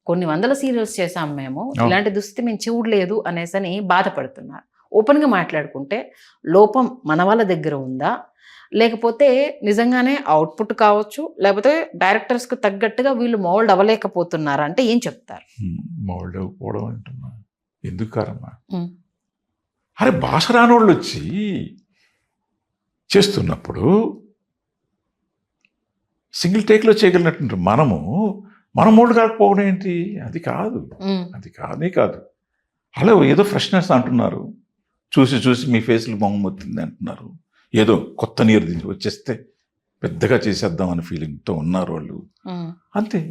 కొన్ని వందల సీరియల్స్ చేసాము మేము, ఇలాంటి దుస్థితి మేము చూడలేదు అనేసి అని బాధపడుతున్నారు. ఓపెన్గా మాట్లాడుకుంటే లోపం మన వాళ్ళ దగ్గర ఉందా, లేకపోతే నిజంగానే అవుట్పుట్ కావచ్చు, లేకపోతే డైరెక్టర్స్కి తగ్గట్టుగా వీళ్ళు మౌల్డ్ అవ్వలేకపోతున్నారా అంటే ఏం చెప్తారు? మౌల్డ్ అవ్వకపోవడం అంటున్నా ఎందుకు కారమ్మా, అరే భాష రానోళ్ళు వచ్చి చేస్తున్నప్పుడు సింగిల్ టేక్లో చేయగలిగినట్టు మనం మోల్డ్ కాకపోవడం ఏంటి, అది కాదు. అలా ఏదో ఫ్రెష్నెస్ అంటున్నారు, చూసి మీ ఫేస్లో మొహమ్మొత్తింది అంటున్నారు, ఏదో కొత్త నీరు దించి వచ్చేస్తే పెద్దగా చేసేద్దాం అనే ఫీలింగ్తో ఉన్నారు వాళ్ళు, అంతే.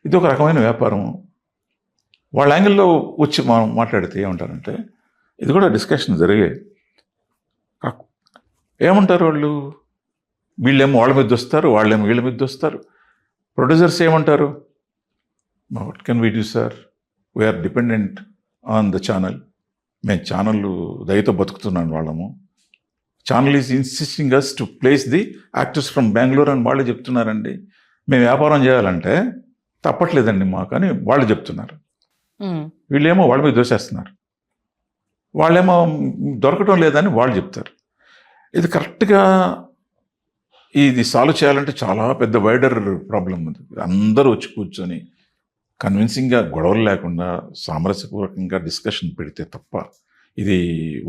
ఇది ఒక రకమైన వ్యాపారం. వాళ్ళ యాంగిల్లో వచ్చి మనం మాట్లాడితే ఏమంటారంటే, ఇది కూడా డిస్కషన్ జరిగే, ఏమంటారు వాళ్ళు, వీళ్ళేమో వాళ్ళ మీద వస్తారు, వాళ్ళేమో వీళ్ళ మీద వస్తారు. ప్రొడ్యూసర్స్ ఏమంటారు, what can we do sir, we are dependent on the channel, మేము ఛానల్ దయతో బతుకుతున్నాను వాళ్ళము, channel is insisting us to place the actors from Bengaluru అని వాళ్ళే చెప్తున్నారండి, మేము వ్యాపారం చేయాలంటే తప్పట్లేదండి మాకు అని వాళ్ళు చెప్తున్నారు. వీళ్ళేమో వాళ్ళ మీద దోసేస్తున్నారు, వాళ్ళేమో దొరకటం లేదని వాళ్ళు చెప్తారు. ఇది కరెక్ట్గా ఇది సాల్వ్ చేయాలంటే చాలా పెద్ద వైడర్ ప్రాబ్లం ఉంది. అందరూ వచ్చి కూర్చొని కన్విన్సింగ్గా గొడవలు లేకుండా సామరస్యపూర్వకంగా డిస్కషన్ పెడితే తప్ప ఇది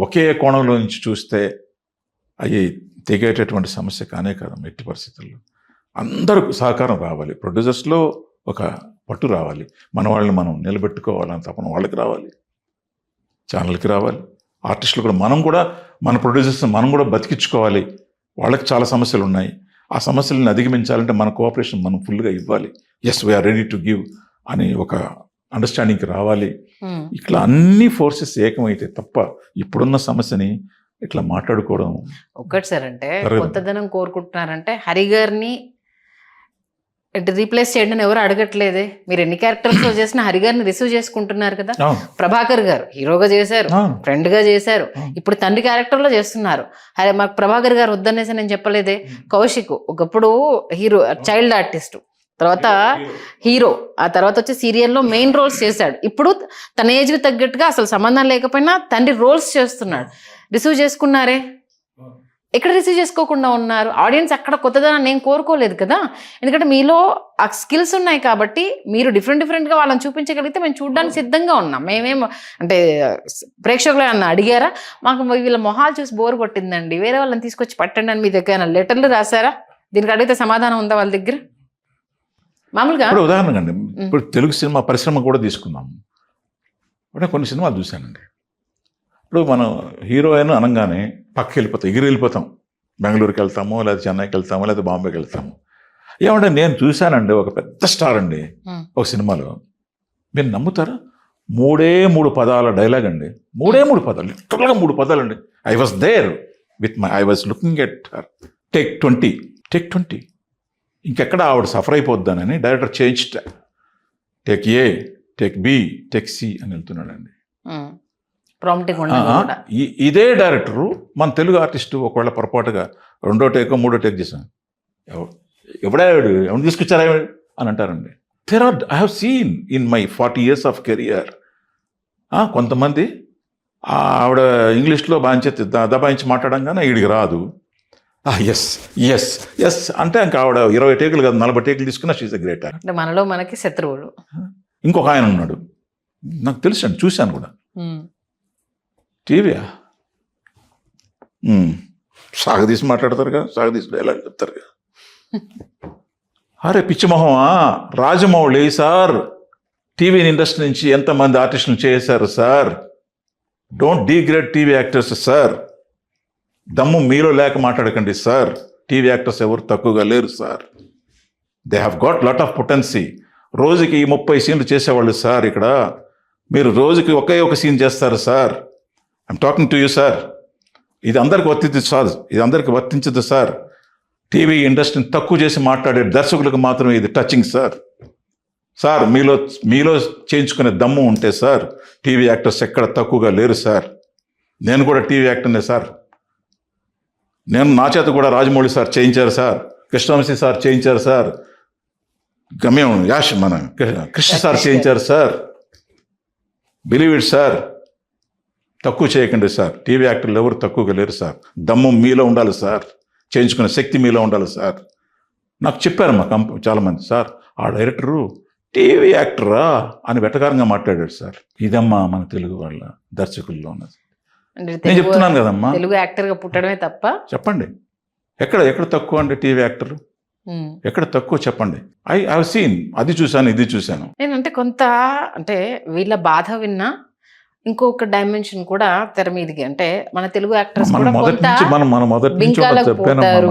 ఒకే కోణంలో నుంచి చూస్తే అవి తెగేటటువంటి సమస్య కానే కాదు. ఎట్టి పరిస్థితుల్లో అందరూ సహకారం రావాలి, ప్రొడ్యూసర్స్లో ఒక పట్టు రావాలి, మన వాళ్ళని మనం నిలబెట్టుకోవాలని తప్పన వాళ్ళకి రావాలి, ఛానల్కి రావాలి, ఆర్టిస్టులు కూడా మన ప్రొడ్యూసర్స్ మనం కూడా బతికించుకోవాలి. వాళ్ళకి చాలా సమస్యలు ఉన్నాయి, ఆ సమస్యలను అధిగమించాలంటే మన కోఆపరేషన్ మనం ఫుల్గా ఇవ్వాలి. Yes we are ready to give అని ఒక అండర్స్టాండింగ్కి రావాలి. ఇట్లా అన్ని ఫోర్సెస్ ఏకమైతే తప్ప ఇప్పుడున్న సమస్యని ఇట్లా మాట్లాడుకోవడం ఒక్కటి సార్. అంటే కొత్తదనం కోరుకుంటున్నారంటే హరి గారిని రీప్లేస్ చేయండి అని ఎవరు అడగట్లేదే. మీరు ఎన్ని క్యారెక్టర్స్ చేసినా హరి గారిని రిసీవ్ చేసుకుంటున్నారు కదా. అవును. ప్రభాకర్ గారు హీరోగా చేశారు, అవును. ఫ్రెండ్ గా చేశారు, అవును. ఇప్పుడు తండ్రి క్యారెక్టర్ లో చేస్తున్నారు. అరే మాకు ప్రభాకర్ గారు వద్దనేసి నేను చెప్పలేదే. కౌశిక్ ఒకప్పుడు హీరో, చైల్డ్ ఆర్టిస్ట్, తర్వాత హీరో, ఆ తర్వాత వచ్చి సీరియల్లో మెయిన్ రోల్స్ చేశాడు. ఇప్పుడు తన ఏజ్ కి తగ్గట్టుగా అసలు సంబంధం లేకపోయినా తండ్రి రోల్స్ చేస్తున్నాడు. రిసీవ్ చేసుకున్నారే, ఎక్కడ రిసీవ్ చేసుకోకుండా ఉన్నారు? ఆడియన్స్ అక్కడ కొత్తదనాన్ని నేను కోరుకోలేదు కదా. ఎందుకంటే మీలో ఆ స్కిల్స్ ఉన్నాయి కాబట్టి మీరు డిఫరెంట్గా వాళ్ళని చూపించగలిగితే మేము చూడడానికి సిద్ధంగా ఉన్నాం. మేమేం అంటే ప్రేక్షకులు అన్న అడిగారా, మాకు వీళ్ళ మొహాలు చూసి బోర్ కొట్టిందండి, వేరే వాళ్ళని తీసుకొచ్చి పట్టండి అని మీ దగ్గర లెటర్లు రాశారా? దీనికి అడిగితే సమాధానం ఉందా వాళ్ళ దగ్గర? మామూలుగా ఇప్పుడు ఉదాహరణగా అండి, ఇప్పుడు తెలుగు సినిమా పరిశ్రమ కూడా తీసుకుందాం. అంటే కొన్ని సినిమాలు చూశానండి. ఇప్పుడు మనం హీరోయిన్ అనగానే పక్కకి వెళ్ళిపోతాం, ఎగిరి వెళ్ళిపోతాం. బెంగళూరుకి వెళ్తాము, లేదా చెన్నైకి వెళ్తాము, లేదా బాంబేకి వెళ్తాము. ఏమంటే నేను చూశానండి ఒక పెద్ద స్టార్ అండి ఒక సినిమాలో, మీరు నమ్ముతారా, 3 పదాల డైలాగ్ అండి. 3 పదాలు, లిటరల్గా 3 పదాలు అండి. I was there with I was looking at her. Take 20 ఇంకెక్కడ ఆవిడ సఫర్ అయిపోద్దానని director change take A, take B, take C అని వెళ్తున్నాడండి. ఇదే డైరెక్టరు మన తెలుగు ఆర్టిస్టు ఒకవేళ పొరపాటుగా 2వ టేకో 3వ టేక్ చేశాను, ఎవడాడు ఎవరు తీసుకొచ్చారా అని అంటారండి. I have seen in my 40 years of career కొంతమంది ఆవిడ ఇంగ్లీష్లో దబాయించి మాట్లాడంగానే వీడికి రాదు. ఎస్ ఎస్ ఎస్ అంటే ఇంకా ఆవిడ 20 టేకులు కాదు 40 టేకులు తీసుకున్నా షీజ్ ఎ గ్రేట్ యాక్టర్. మనలో మనకి శత్రువులు. ఇంకొక ఆయన ఉన్నాడు, నాకు తెలుసు అండి, చూశాను కూడా. టీవీయా సాగదీసి మాట్లాడతారుగా, సాగదీసి డైలాగ్ చెప్తారుగా. అరే పిచ్చిమొహమా, రాజమౌళి సార్ టీవీ ఇండస్ట్రీ నుంచి ఎంతమంది ఆర్టిస్టులు చేశారు sir. Don't degrade TV actors sir. దమ్ము మీలో లేక మాట్లాడకండి సార్. టీవీ యాక్టర్స్ ఎవరు తక్కువగా లేరు sir. They have got lot of potency. రోజుకి 30 సీన్లు చేసేవాళ్ళు సార్. ఇక్కడ మీరు రోజుకి ఒకే ఒక సీన్ చేస్తారు sir. I'm talking to you sir. ఇది అందరికి వర్తించదు సార్. టీవీ ఇండస్ట్రీని తక్కువ చేసి మాట్లాడే దర్శకులకు మాత్రమే ఇది టచింగ్ సార్. సార్ మీలో చేయించుకునే దమ్ము ఉంటే సార్, టీవీ యాక్టర్స్ ఎక్కడ తక్కువగా లేరు సార్. నేను కూడా టీవీ యాక్టర్నే సార్. నా చేత కూడా రాజమౌళి సార్ చేయించారు సార్, కృష్ణవంశీ సార్ చేయించారు సార్, గమ్యం మన కృష్ణ సార్ చేయించారు సార్. Believe it sir. తక్కువ చేయకండి సార్. టీవీ యాక్టర్లు ఎవరు తక్కువగా లేరు సార్. దమ్ము మీలో ఉండాలి సార్, చేయించుకునే శక్తి మీలో ఉండాలి సార్. నాకు చెప్పారు మా చాలామంది, సార్ ఆ డైరెక్టరు టీవీ యాక్టరా అని వెటకారంగా మాట్లాడాడు సార్. ఇదమ్మా మన తెలుగు వాళ్ళ దర్శకుల్లో ఉన్నది. నేను చెప్తున్నాను కదమ్మా, తెలుగు యాక్టర్గా పుట్టడమే తప్ప. చెప్పండి ఎక్కడ తక్కువ అంటే టీవీ యాక్టర్ ఎక్కడ తక్కువ చెప్పండి. ఐ హావ్ సీన్, అది చూశాను ఇది చూశాను. నేనంటే కొంత అంటే వీళ్ళ బాధ విన్నా ఇంకొక డైమెన్షన్ కూడా తెర మీదకి, అంటే మన తెలుగు యాక్టర్స్ కూడా కొంత బింకాలకు పోతారు,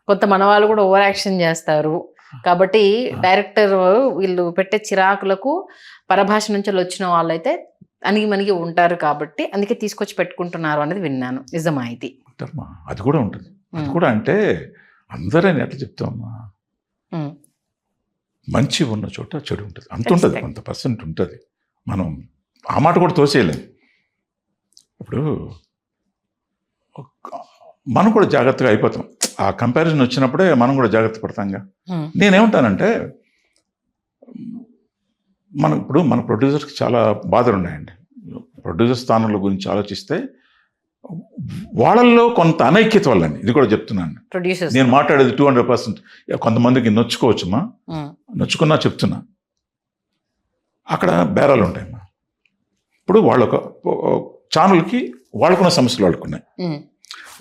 కొంత మన వాళ్ళు కూడా ఓవర్ యాక్షన్ చేస్తారు. కాబట్టి డైరెక్టర్ వీళ్ళు పెట్టే చిరాకులకు పరభాష నుంచి వచ్చిన వాళ్ళైతే అనిగి మనకి ఉంటారు, కాబట్టి అందుకే తీసుకొచ్చి పెట్టుకుంటున్నారు అనేది విన్నాను. నిజమా ఇది? అది కూడా ఉంటుంది. అది కూడా అంటే అందరని ఎట్లా చెప్తామమ్మా, మంచి ఉన్న చోట చెడు ఉంటుంది, అంత ఉంటుంది, కొంత పర్సెంట్ ఉంటుంది. మనం ఆ మాట కూడా తోసేయలేం. ఇప్పుడు మనం కూడా జాగ్రత్తగా అయిపోతాం. ఆ కంపారిజన్ వచ్చినప్పుడే మనం కూడా జాగ్రత్త పడతాంగా. నేనేమంటానంటే, మన ప్రొడ్యూసర్స్కి చాలా బాధలు ఉన్నాయండి. ప్రొడ్యూసర్ స్థానంలో గురించి ఆలోచిస్తే వాళ్ళల్లో కొంత అనైక్యత వల్లండి. ఇది కూడా చెప్తున్నాను. నేను మాట్లాడేది 200%. కొంతమందికి నొచ్చుకోవచ్చుమా, నొచ్చుకున్నా చెప్తున్నా. అక్కడ బేరాలు ఉంటాయమ్మా. ఇప్పుడు వాళ్ళొక ఛానల్కి వాళ్ళకున్న సమస్యలు వాళ్ళకున్నాయి.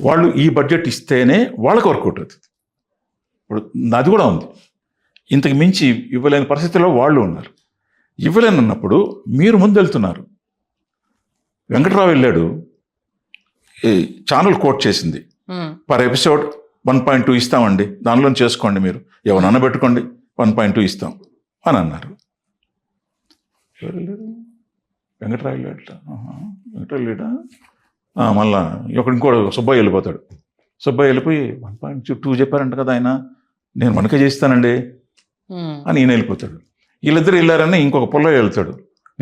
వాళ్ళు ఈ బడ్జెట్ ఇస్తేనే వాళ్ళకి వర్కౌట్ అవుతుంది. ఇప్పుడు అది కూడా ఉంది. ఇంతకు మించి ఇవ్వలేని పరిస్థితిలో వాళ్ళు ఉన్నారు. ఇవ్వలేనన్నప్పుడు మీరు ముందు వెళ్తున్నారు. వెంకట్రావు వెళ్ళాడు, ఈ ఛానల్ కోట్ చేసింది, పర్ ఎపిసోడ్ 1.2 ఇస్తామండి, దానిలో చేసుకోండి, మీరు ఎవరన్నా పెట్టుకోండి, 1.2 ఇస్తాం అని అన్నారు. వెంకట్రావు వెళ్ళాడా? మళ్ళా ఇంకోటి సుబ్బయ్య వెళ్ళిపోతాడు. సుబ్బయ్య వెళ్ళిపోయి 1.2 చెప్పారంట కదా ఆయన, నేను మనకే చేస్తానండి, అని ఈయన వెళ్ళిపోతాడు. వీళ్ళిద్దరు వెళ్ళారని ఇంకొక పుల్ల వెళ్తాడు,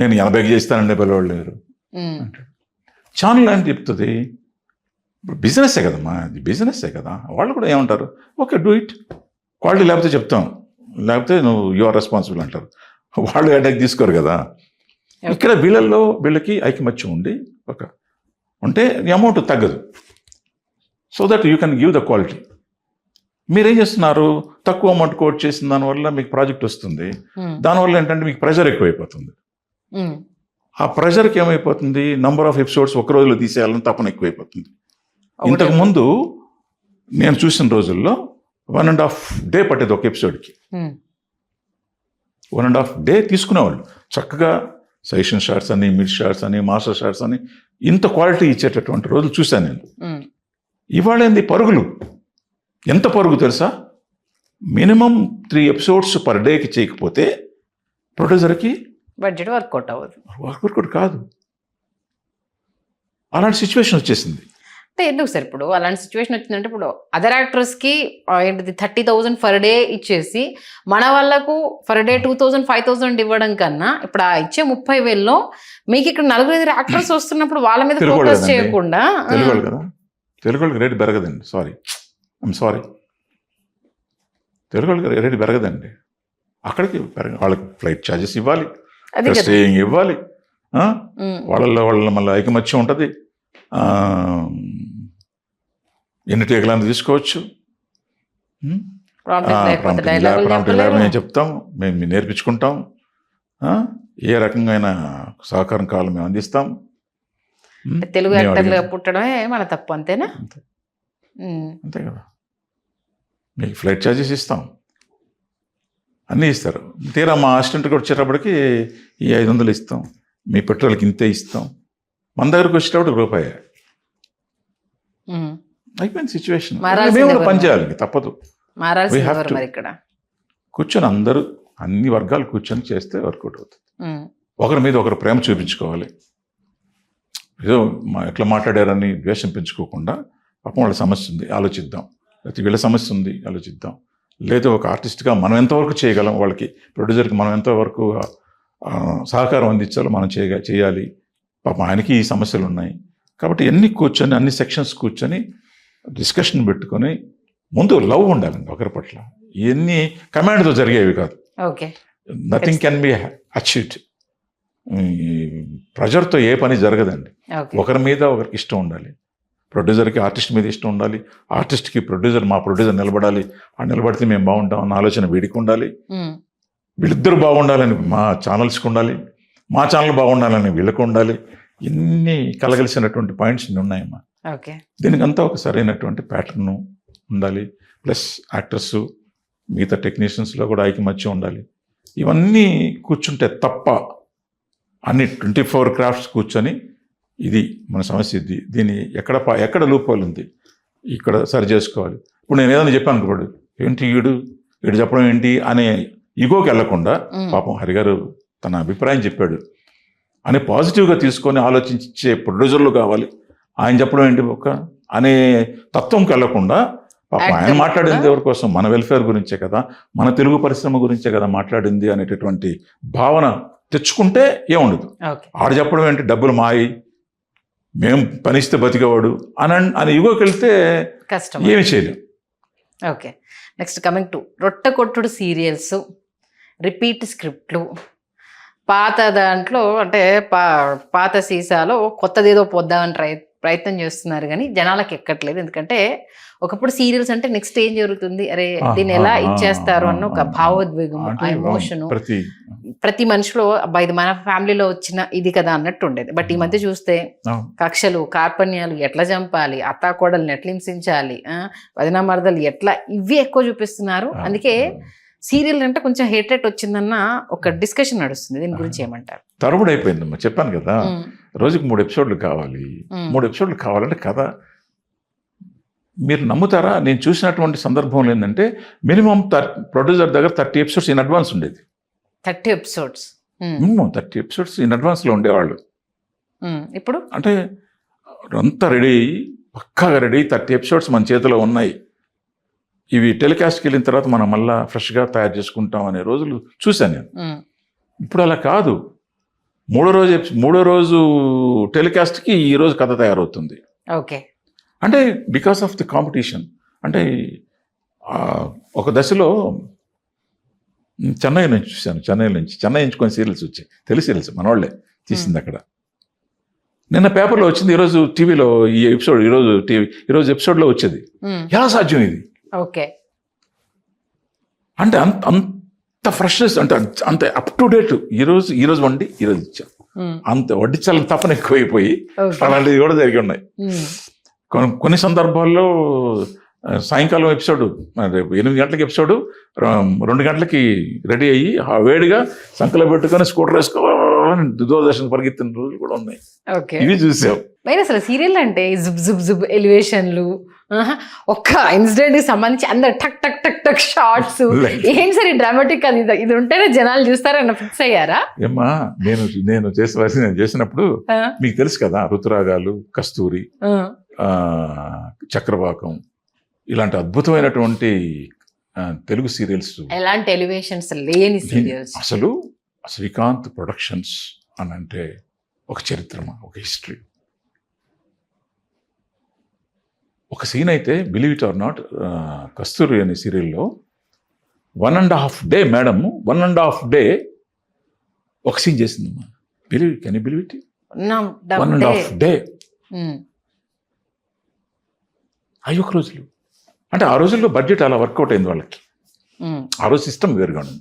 నేను 80కి చేస్తానండి పిల్లవాళ్ళు లేరు అంటాడు. ఛానల్ అని చెప్తుంది, ఇప్పుడు బిజినెస్సే కదమ్మా, అది బిజినెస్సే కదా. వాళ్ళు కూడా ఏమంటారు, ఓకే డూ ఇట్, క్వాలిటీ లేకపోతే చెప్తాం, లేకపోతే నువ్వు యు ఆర్ రెస్పాన్సిబుల్ అంటారు. వాళ్ళు అటాక్ తీసుకోరు కదా. ఇక్కడ వీళ్ళకి ఐకమత్యం ఉండి ఉంటే అమౌంట్ తగ్గదు, so that you can give the quality. మీరేం చేస్తున్నారు, తక్కువ అమౌంట్ కోట్ చేసిన దానివల్ల మీకు ప్రాజెక్ట్ వస్తుంది, దానివల్ల ఏంటంటే మీకు ప్రెషర్ ఎక్కువైపోతుంది. ఆ ప్రెషర్కి ఏమైపోతుంది, నంబర్ ఆఫ్ ఎపిసోడ్స్ ఒక రోజులో తీసేయాలని తపన ఎక్కువైపోతుంది. ఇంతకుముందు నేను చూసిన రోజుల్లో 1.5 డే పట్టేది ఒక ఎపిసోడ్కి. 1.5 డే తీసుకునేవాళ్ళు చక్కగా. సజెషన్ షాట్స్ అని, మిడ్ షాట్స్ అని, మాస్టర్ షాట్స్ అని ఇంత క్వాలిటీ ఇచ్చేటటువంటి రోజులు చూశాను నేను. ఇవాళ ఏంది పరుగులు, ఎంత పరుగు తెలుసా, మినిమం 3 ఎపిసోడ్స్ పర్ డేకి చేయకపోతే ప్రొడ్యూసర్కి బడ్జెట్ వర్కౌట్ కాదు. అలాంటి సిచ్యువేషన్ వచ్చేసింది. అంటే ఎందుకు సార్ ఇప్పుడు అలాంటి సిచ్యువేషన్ వచ్చిందంటే, ఇప్పుడు అదర్ యాక్టర్స్కి ఏంటిది 30,000 పర్ డే ఇచ్చేసి మన వాళ్ళకు పర్ డే 2,000 5,000 ఇవ్వడం కన్నా, ఇప్పుడు ఆ ఇచ్చే 30,000లో మీకు ఇక్కడ 4-5 యాక్టర్స్ వస్తున్నప్పుడు వాళ్ళ మీద ఫోకస్ చేయకుండా, తెలుగు వాళ్ళకి రేటు పెరగదండి. సారీ తెలుగు వాళ్ళకి రేటు పెరగదండి. అక్కడికి వాళ్ళకి ఫ్లైట్ ఛార్జెస్ ఇవ్వాలి, స్టేయింగ్ ఇవ్వాలి, వాళ్ళ మళ్ళీ ఐకమత్యం ఉంటుంది, ఎన్ని టేకులను తీసుకోవచ్చు, మేము చెప్తాం, మేము నేర్పించుకుంటాం, ఏ రకంగా సహకారం కావాలి మేము అందిస్తాం. తెలుగు యాక్టర్లుగా పుట్టడమే మన తప్పు, అంతేనా? అంతే కదా. మీకు ఫ్లైట్ ఛార్జెస్ ఇస్తాం, అన్నీ ఇస్తారు. తీరా మా అసిస్టెంట్కి వచ్చేటప్పటికి ఈ 500 ఇస్తాం, మీ పెట్రోల్కి ఇంతే ఇస్తాం, మన దగ్గరకు వచ్చేటప్పుడు రూపాయి. అయిపోయింది సిచ్యువేషన్. మేము కూడా పని చేయాలి, తప్పదు. కూర్చొని అందరూ అన్ని వర్గాలు కూర్చొని చేస్తే వర్కౌట్ అవుతుంది. ఒకరి మీద ఒకరు ప్రేమ చూపించుకోవాలి. ఏదో ఎట్లా మాట్లాడారని ద్వేషం పెంచుకోకుండా, పాపం వాళ్ళ సమస్య ఉంది ఆలోచిద్దాం, లేకపోతే వీళ్ళ సమస్య ఉంది ఆలోచిద్దాం, లేదా ఒక ఆర్టిస్ట్గా మనం ఎంతవరకు చేయగలం, వాళ్ళకి ప్రొడ్యూసర్కి మనం ఎంతవరకు సహకారం అందించాలో మనం చేయాలి. పాపం ఆయనకి ఈ సమస్యలు ఉన్నాయి కాబట్టి అన్ని సెక్షన్స్ కూర్చొని డిస్కషన్ పెట్టుకొని, ముందు లవ్ ఉండాలండి ఒకరి పట్ల. ఇవన్నీ కమాండ్తో జరిగేవి కాదు. Nothing can be achieved. ప్రెజర్తో ఏ పని జరగదండి. ఒకరి మీద ఒకరికి ఇష్టం ఉండాలి. ప్రొడ్యూసర్కి ఆర్టిస్ట్ మీద ఇష్టం ఉండాలి, ఆర్టిస్ట్కి మా ప్రొడ్యూసర్ నిలబడాలి, ఆ నిలబడితే మేము బాగుంటాం అన్న ఆలోచన వీడికి ఉండాలి. వీళ్ళిద్దరు బాగుండాలని మా ఛానల్స్కి ఉండాలి, మా ఛానల్ బాగుండాలని వీళ్ళకు ఉండాలి. ఇన్ని కలగలిసినటువంటి పాయింట్స్ ఉన్నాయమ్మా. దీనికంతా ఒక సరైనటువంటి ప్యాటర్న్ ఉండాలి. ప్లస్ యాక్టర్స్, మిగతా టెక్నీషియన్స్లో కూడా ఐకమత్యం ఉండాలి. ఇవన్నీ కూర్చుంటే తప్ప, అన్ని 24 క్రాఫ్ట్స్ కూర్చొని ఇది మన సమస్య, దీన్ని ఎక్కడ లూప్ హోల్ ఉంది, ఇక్కడ సరి చేసుకోవాలి. ఇప్పుడు నేను ఏదైనా చెప్పాను అనుకోడు, ఏంటి వీడు చెప్పడం ఏంటి అనే ఈగోకి వెళ్లకుండా, పాపం హరిగారు తన అభిప్రాయం చెప్పాడు అని పాజిటివ్గా తీసుకొని ఆలోచించే ప్రొడ్యూసర్లు కావాలి. ఆయన చెప్పడం ఏంటి అనే తత్వంకి వెళ్లకుండా, పాపం ఆయన మాట్లాడింది ఎవరి కోసం, మన వెల్ఫేర్ గురించే కదా, మన తెలుగు పరిశ్రమ గురించే కదా మాట్లాడింది అనేటటువంటి భావన తెచ్చుకుంటే ఏముండదు. ఆడు చెప్పడం ఏంటి, డబ్బులు మాయి, మేము పనిస్తే బతికేవాడు అని ఇగోకి వెళ్తే కష్టం, ఏమి చేయలేం. ఓకే, నెక్స్ట్ కమింగ్ టు రొట్టె కొట్టుడు సీరియల్స్, రిపీట్ స్క్రిప్ట్లు, పాత దాంట్లో అంటే పాత సీసాలో కొత్తది ఏదో పోద్దామని ప్రయత్నం చేస్తున్నారు కానీ జనాలకు ఎక్కట్లేదు. ఎందుకంటే ఒకప్పుడు సీరియల్స్ అంటే నెక్స్ట్ ఏం జరుగుతుంది, అరే దీన్ని ఎలా ఇచ్చేస్తారు అన్న ఒక భావోద్వేగం, ఆ ఎమోషన్ ప్రతి మనిషిలో, అబ్బా ఇది మన ఫ్యామిలీలో వచ్చిన ఇది కదా అన్నట్టు ఉండేది. బట్ ఈ మధ్య చూస్తే కక్షలు, కార్పణ్యాలు ఎట్లా చంపాలి, అత్తాకోడల్ని ఎట్లా హింసించాలి, వదిన మరదలు ఎట్లా, ఇవి ఎక్కువ చూపిస్తున్నారు. అందుకే సీరియల్ అంటే కొంచెం హేట్రేట్ వచ్చిందన్న ఒక డిస్కషన్ నడుస్తుంది. దీని గురించి ఏమంటారు? తరబడి అయిపోయిందమ్మా, చెప్పాను కదా, రోజుకి 3 ఎపిసోడ్లు కావాలి. 3 ఎపిసోడ్లు కావాలంటే కథ, మీరు నమ్ముతారా, నేను చూసినటువంటి సందర్భంలో ఏంటంటే మినిమం ప్రొడ్యూసర్ దగ్గర 30 ఎపిసోడ్స్ ఇన్ అడ్వాన్స్ ఉండేది. 30 ఎపిసోడ్స్ మినిమం 30 ఎపిసోడ్స్ ఇన్ అడ్వాన్స్లో ఉండేవాళ్ళు. ఇప్పుడు అంటే అంతా రెడీ, పక్కాగా రెడీ, 30 ఎపిసోడ్స్ మన చేతిలో ఉన్నాయి. ఇవి టెలికాస్ట్కి వెళ్ళిన తర్వాత మనం మళ్ళీ ఫ్రెష్గా తయారు చేసుకుంటాం అనే రోజులు చూశాను నేను. ఇప్పుడు అలా కాదు. మూడో రోజు టెలికాస్ట్కి ఈ రోజు కథ తయారవుతుంది. ఓకే. అంటే బికాస్ ఆఫ్ ది కాంపిటీషన్. అంటే ఒక దశలో చెన్నై నుంచి చూశాను. చెన్నై నుంచి కొన్ని సీరియల్స్ వచ్చాయి. సీరియల్స్ మనవాళ్లే తీసింది అక్కడ. నిన్న పేపర్లో వచ్చింది, ఈరోజు టీవీలో ఈ ఎపిసోడ్, ఈరోజు ఎపిసోడ్లో వచ్చేది. ఎలా సాధ్యం ఇది? ఓకే. అంటే అంత ఫ్రెష్నెస్, అంటే అంత అప్ టు డేట్. ఈరోజు వండి ఈరోజు ఇచ్చాం. అంత వడ్డించాలని తపన ఎక్కువైపోయి అలాంటివి కూడా జరిగి ఉన్నాయి. కొన్ని సందర్భాల్లో సాయంకాలం ఎపిసోడ్, రేపు 8 గంటలకి ఎపిసోడ్ 2 గంటలకి రెడీ అయ్యి వేడిగా సంకలో పెట్టుకొని స్కూటర్ వేసుకోవాలని దూరదర్శన్ పరిగెత్తిన రోజులు కూడా ఉన్నాయి. ఇవి చూసాం. మరి అసలు సీరియల్ అంటే జుబ్ ఎలివేషన్లు, ఒక్క ఇన్సిడెంట్ కి సంబంధించి అందరు టక్ టక్ టక్ టక్ షార్ట్స్, ఏం సరే డ్రామాటిక్ అది ఇది ఉంటేనే జనాలు చూస్తారన్న ఫిక్స్ అయ్యారా? ఏమ్మా, నేను చేసినప్పుడు మీకు తెలుసు కదా, ఋతురాగాలు, కస్తూరి, చక్రవాకం, ఇలాంటి అద్భుతమైనటువంటి తెలుగు సీరియల్స్. ఎలాంటి ఎలివేషన్స్ లేని సీరియల్స్. అసలు శ్రీకాంత్ ప్రొడక్షన్స్ అని అంటే ఒక చరిత్రమా, ఒక హిస్టరీ. ఒక సీన్ అయితే, believe it or not, Kasthuri అనే సీరియల్లో 1.5 day మేడం 1.5 day ఒక సీన్ చేసిందమ్మా. Can you believe it? 1.5 day. అవి ఒక రోజులు. అంటే ఆ రోజుల్లో బడ్జెట్ అలా వర్కౌట్ అయింది వాళ్ళకి. ఆ రోజు సిస్టమ్ వేరుగా ఉంది.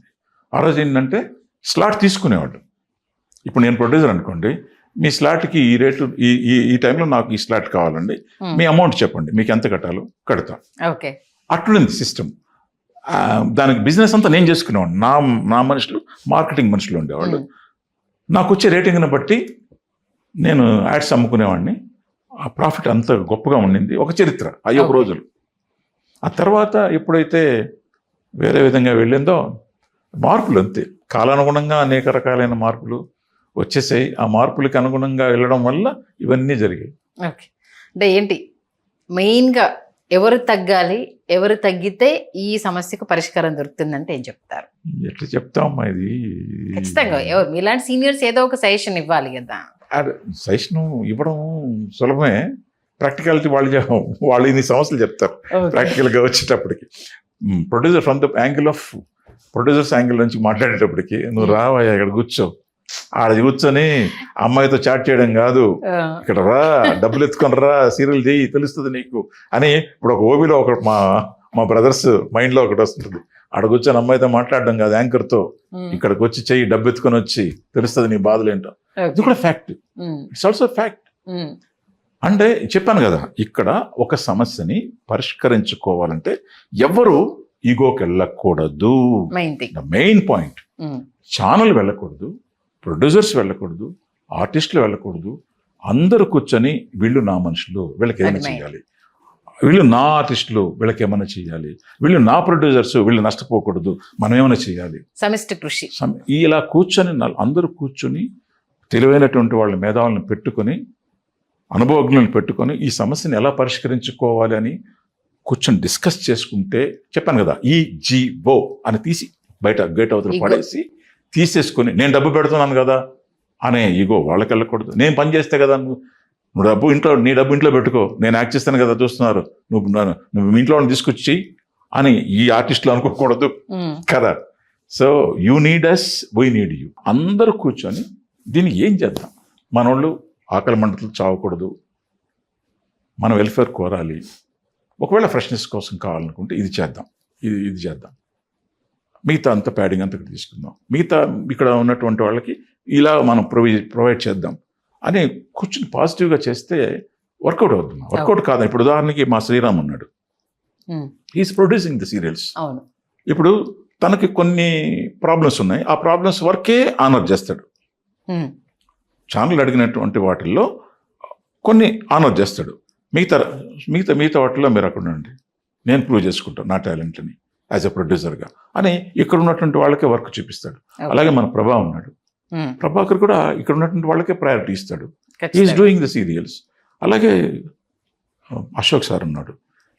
ఆ రోజు ఏంటంటే స్లాట్ తీసుకునేవాడు. ఇప్పుడు నేను ప్రొడ్యూసర్ అనుకోండి, మీ స్లాట్కి ఈ రేటు, ఈ టైంలో నాకు ఈ స్లాట్ కావాలండి, మీ అమౌంట్ చెప్పండి, మీకు ఎంత కట్టాలో కడతా. ఓకే. అట్లుంది సిస్టమ్. దానికి బిజినెస్ అంతా నేను చేసుకునేవాడిని. నా మనుషులు, మార్కెటింగ్ మనుషులు ఉండేవాళ్ళు. నాకు వచ్చే రేటింగ్ని బట్టి నేను యాడ్స్ అమ్ముకునేవాడిని. ఆ ప్రాఫిట్ అంత గొప్పగా ఉండింది. ఒక చరిత్ర, అవి ఒక రోజులు. ఆ తర్వాత ఎప్పుడైతే వేరే విధంగా వెళ్ళిందో, మార్పులు అంతే, కాలానుగుణంగా అనేక రకాలైన మార్పులు వచ్చేసాయి. ఆ మార్పులకి అనుగుణంగా వెళ్ళడం వల్ల ఇవన్నీ జరిగాయి. ఓకే. అంటే ఏంటి మెయిన్గా ఎవరు తగ్గాలి, ఎవరు తగ్గితే ఈ సమస్యకు పరిష్కారం దొరుకుతుందంటే ఏం చెప్తారు? ఎట్లా చెప్తామమ్మా ఇది? ఖచ్చితంగా ఎవరు మీలాంటి సీనియర్స్ ఏదో ఒక సజెషన్ ఇవ్వాలి కదా. సజెషన్ ఇవ్వడం సులభమే, ప్రాక్టికాలిటీ వాళ్ళు ఇన్ని సమస్యలు చెప్తారు. ప్రాక్టికల్గా వచ్చేటప్పటికి producer from the angle of producers angle నుంచి మాట్లాడేటప్పటికి, నువ్వు రావయ్యా ఇక్కడ కూర్చో, ఆడ కూర్చొని అమ్మాయితో చాట్ చేయడం కాదు, ఇక్కడ రా, డబ్బులు ఎత్తుకొని రా, సీరియల్ చేయి, తెలుస్తుంది నీకు అని. ఇప్పుడు ఒక ఓబీలో ఒక మా బ్రదర్స్ మైండ్లో ఒకటి వస్తుంది, ఆడ కూర్చొని అమ్మాయితో మాట్లాడడం కాదు, యాంకర్తో ఇక్కడికి వచ్చి చెయ్యి, డబ్బు ఎత్తుకొని వచ్చి, తెలుస్తుంది నీ బాధలు ఏంటో. ఇది కూడా ఫ్యాక్ట్. It's also fact. అంటే చెప్పాను కదా, ఇక్కడ ఒక సమస్యని పరిష్కరించుకోవాలంటే ఎవరు ఈగోకి వెళ్ళకూడదు. Main point. ఛానల్ వెళ్ళకూడదు, ప్రొడ్యూసర్స్ వెళ్ళకూడదు, ఆర్టిస్టులు వెళ్ళకూడదు. అందరూ కూర్చొని వీళ్ళు నా మనుషులు, వీళ్ళకి ఏమైనా చేయాలి, వీళ్ళు నా ఆర్టిస్టులు, వీళ్ళకి ఏమైనా చేయాలి, వీళ్ళు నా ప్రొడ్యూసర్స్, వీళ్ళు నష్టపోకూడదు, మనం ఏమైనా చేయాలి, సమిష్టి కృషి. ఇలా కూర్చొని అందరూ కూర్చొని తెలివైనటువంటి వాళ్ళ మేధావులను పెట్టుకొని, అనుభవజ్ఞులను పెట్టుకొని ఈ సమస్యను ఎలా పరిష్కరించుకోవాలి అని కూర్చొని డిస్కస్ చేసుకుంటే, చెప్పాను కదా, ఈ జీవో అని తీసి బయట గేట్ అవతల పడేసి తీసేసుకొని, నేను డబ్బు పెడుతున్నాను కదా అనే ఈగో వాళ్ళకి వెళ్ళకూడదు. నేను పని చేస్తే కదా, నీ డబ్బు ఇంట్లో పెట్టుకో, నేను యాక్ట్ చేస్తాను కదా చూస్తున్నారు, నువ్వు ఇంట్లో తీసుకొచ్చి అని ఈ ఆర్టిస్టులు అనుకోకూడదు కదా. So you need us, we need you. అందరూ కూర్చొని దీన్ని ఏం చేద్దాం, మనోళ్ళు ఆకలి మంటలు చావకూడదు, మన వెల్ఫేర్ కోరాలి, ఒకవేళ ఫ్రెష్నెస్ కోసం కావాలనుకుంటే ఇది చేద్దాం, ఇది చేద్దాం, మిగతా అంత ప్యాడింగ్ అంతా తీసుకుందాం, మిగతా ఇక్కడ ఉన్నటువంటి వాళ్ళకి ఇలా మనం ప్రొవైడ్ చేద్దాం అని కూర్చొని పాజిటివ్గా చేస్తే వర్కౌట్ అవుతుంది. వర్కౌట్ కాదు. ఇప్పుడు ఉదాహరణకి మా శ్రీరామ్ ఉన్నాడు, హీఈస్ ప్రొడ్యూసింగ్ ది సీరియల్స్. ఇప్పుడు తనకి కొన్ని ప్రాబ్లమ్స్ ఉన్నాయి, ఆ ప్రాబ్లమ్స్ వర్కే ఆనర్ చేస్తాడు. ఛానల్ అడిగినటువంటి వాటిల్లో కొన్ని ఆనర్ చేస్తాడు, మిగతా వాటిల్లో మీరు అక్కడ ఉండండి, నేను ప్రూవ్ చేసుకుంటాను నా టాలెంట్ని యాజ్ ఎ ప్రొడ్యూసర్గా అని ఇక్కడ ఉన్నటువంటి వాళ్ళకే వర్క్ చూపిస్తాడు. అలాగే మన ప్రభా ఉన్నాడు, ప్రభాకర్ కూడా ఇక్కడ ఉన్నటువంటి వాళ్ళకే ప్రయారిటీ ఇస్తాడు, హీఈస్ డూయింగ్ ద సీరియల్స్. అలాగే అశోక్ సార్ ఉన్నాడు,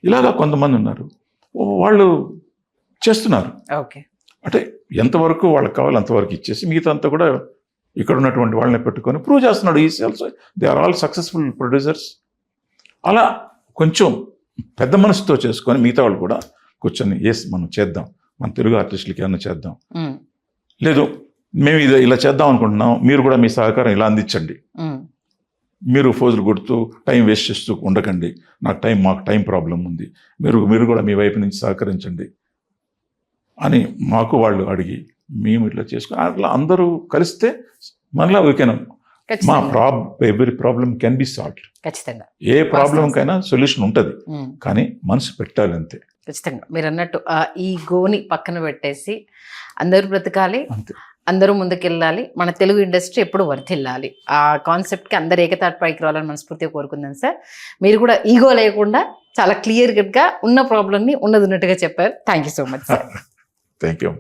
ఇలాగా కొంతమంది ఉన్నారు. వాళ్ళు చేస్తున్నారు. ఓకే. అంటే ఎంతవరకు వాళ్ళకి కావాలి అంతవరకు ఇచ్చేసి మిగతా అంతా కూడా ఇక్కడ ఉన్నటువంటి వాళ్ళని పెట్టుకొని ప్రూవ్ చేస్తున్నాడు. ఈ also they are all successful producers. అలా కొంచెం పెద్ద మనసుతో చేసుకొని మిగతా వాళ్ళు కూడా కూర్చొని మనం చేద్దాం, మన తెలుగు ఆర్టిస్టులకి ఏమన్నా చేద్దాం, లేదు మేము ఇలా చేద్దాం అనుకుంటున్నాం, మీరు కూడా మీ సహకారం ఇలా అందించండి, మీరు ఫోజులు కొడుతూ టైం వేస్ట్ చేస్తూ ఉండకండి, మాకు టైం ప్రాబ్లం ఉంది, మీరు కూడా మీ వైపు నుంచి సహకరించండి అని మాకు వాళ్ళు అడిగి మేము ఇట్లా చేసుకుని అట్లా అందరూ కలిస్తే మళ్ళీ మా every problem can be solve. ఖచ్చితంగా ఏ ప్రాబ్లంకైనా సొల్యూషన్ ఉంటుంది, కానీ మనసు పెట్టాలి అంతే. ఖచ్చితంగా మీరు అన్నట్టు ఆ ఈగోని పక్కన పెట్టేసి అందరూ బ్రతకాలి, అంతే, అందరూ ముందుకెళ్ళాలి, మన తెలుగు ఇండస్ట్రీ ఎప్పుడు వర్ధిల్లాలి. ఆ కాన్సెప్ట్కి అందరు ఏకతాటిపైకి రావాలని మనస్ఫూర్తిగా కోరుకుందాం సార్. మీరు కూడా ఈగో లేకుండా చాలా క్లియర్గా ఉన్న ప్రాబ్లమ్ని ఉన్నది ఉన్నట్టుగా చెప్పారు. Thank you so much sir. Thank you.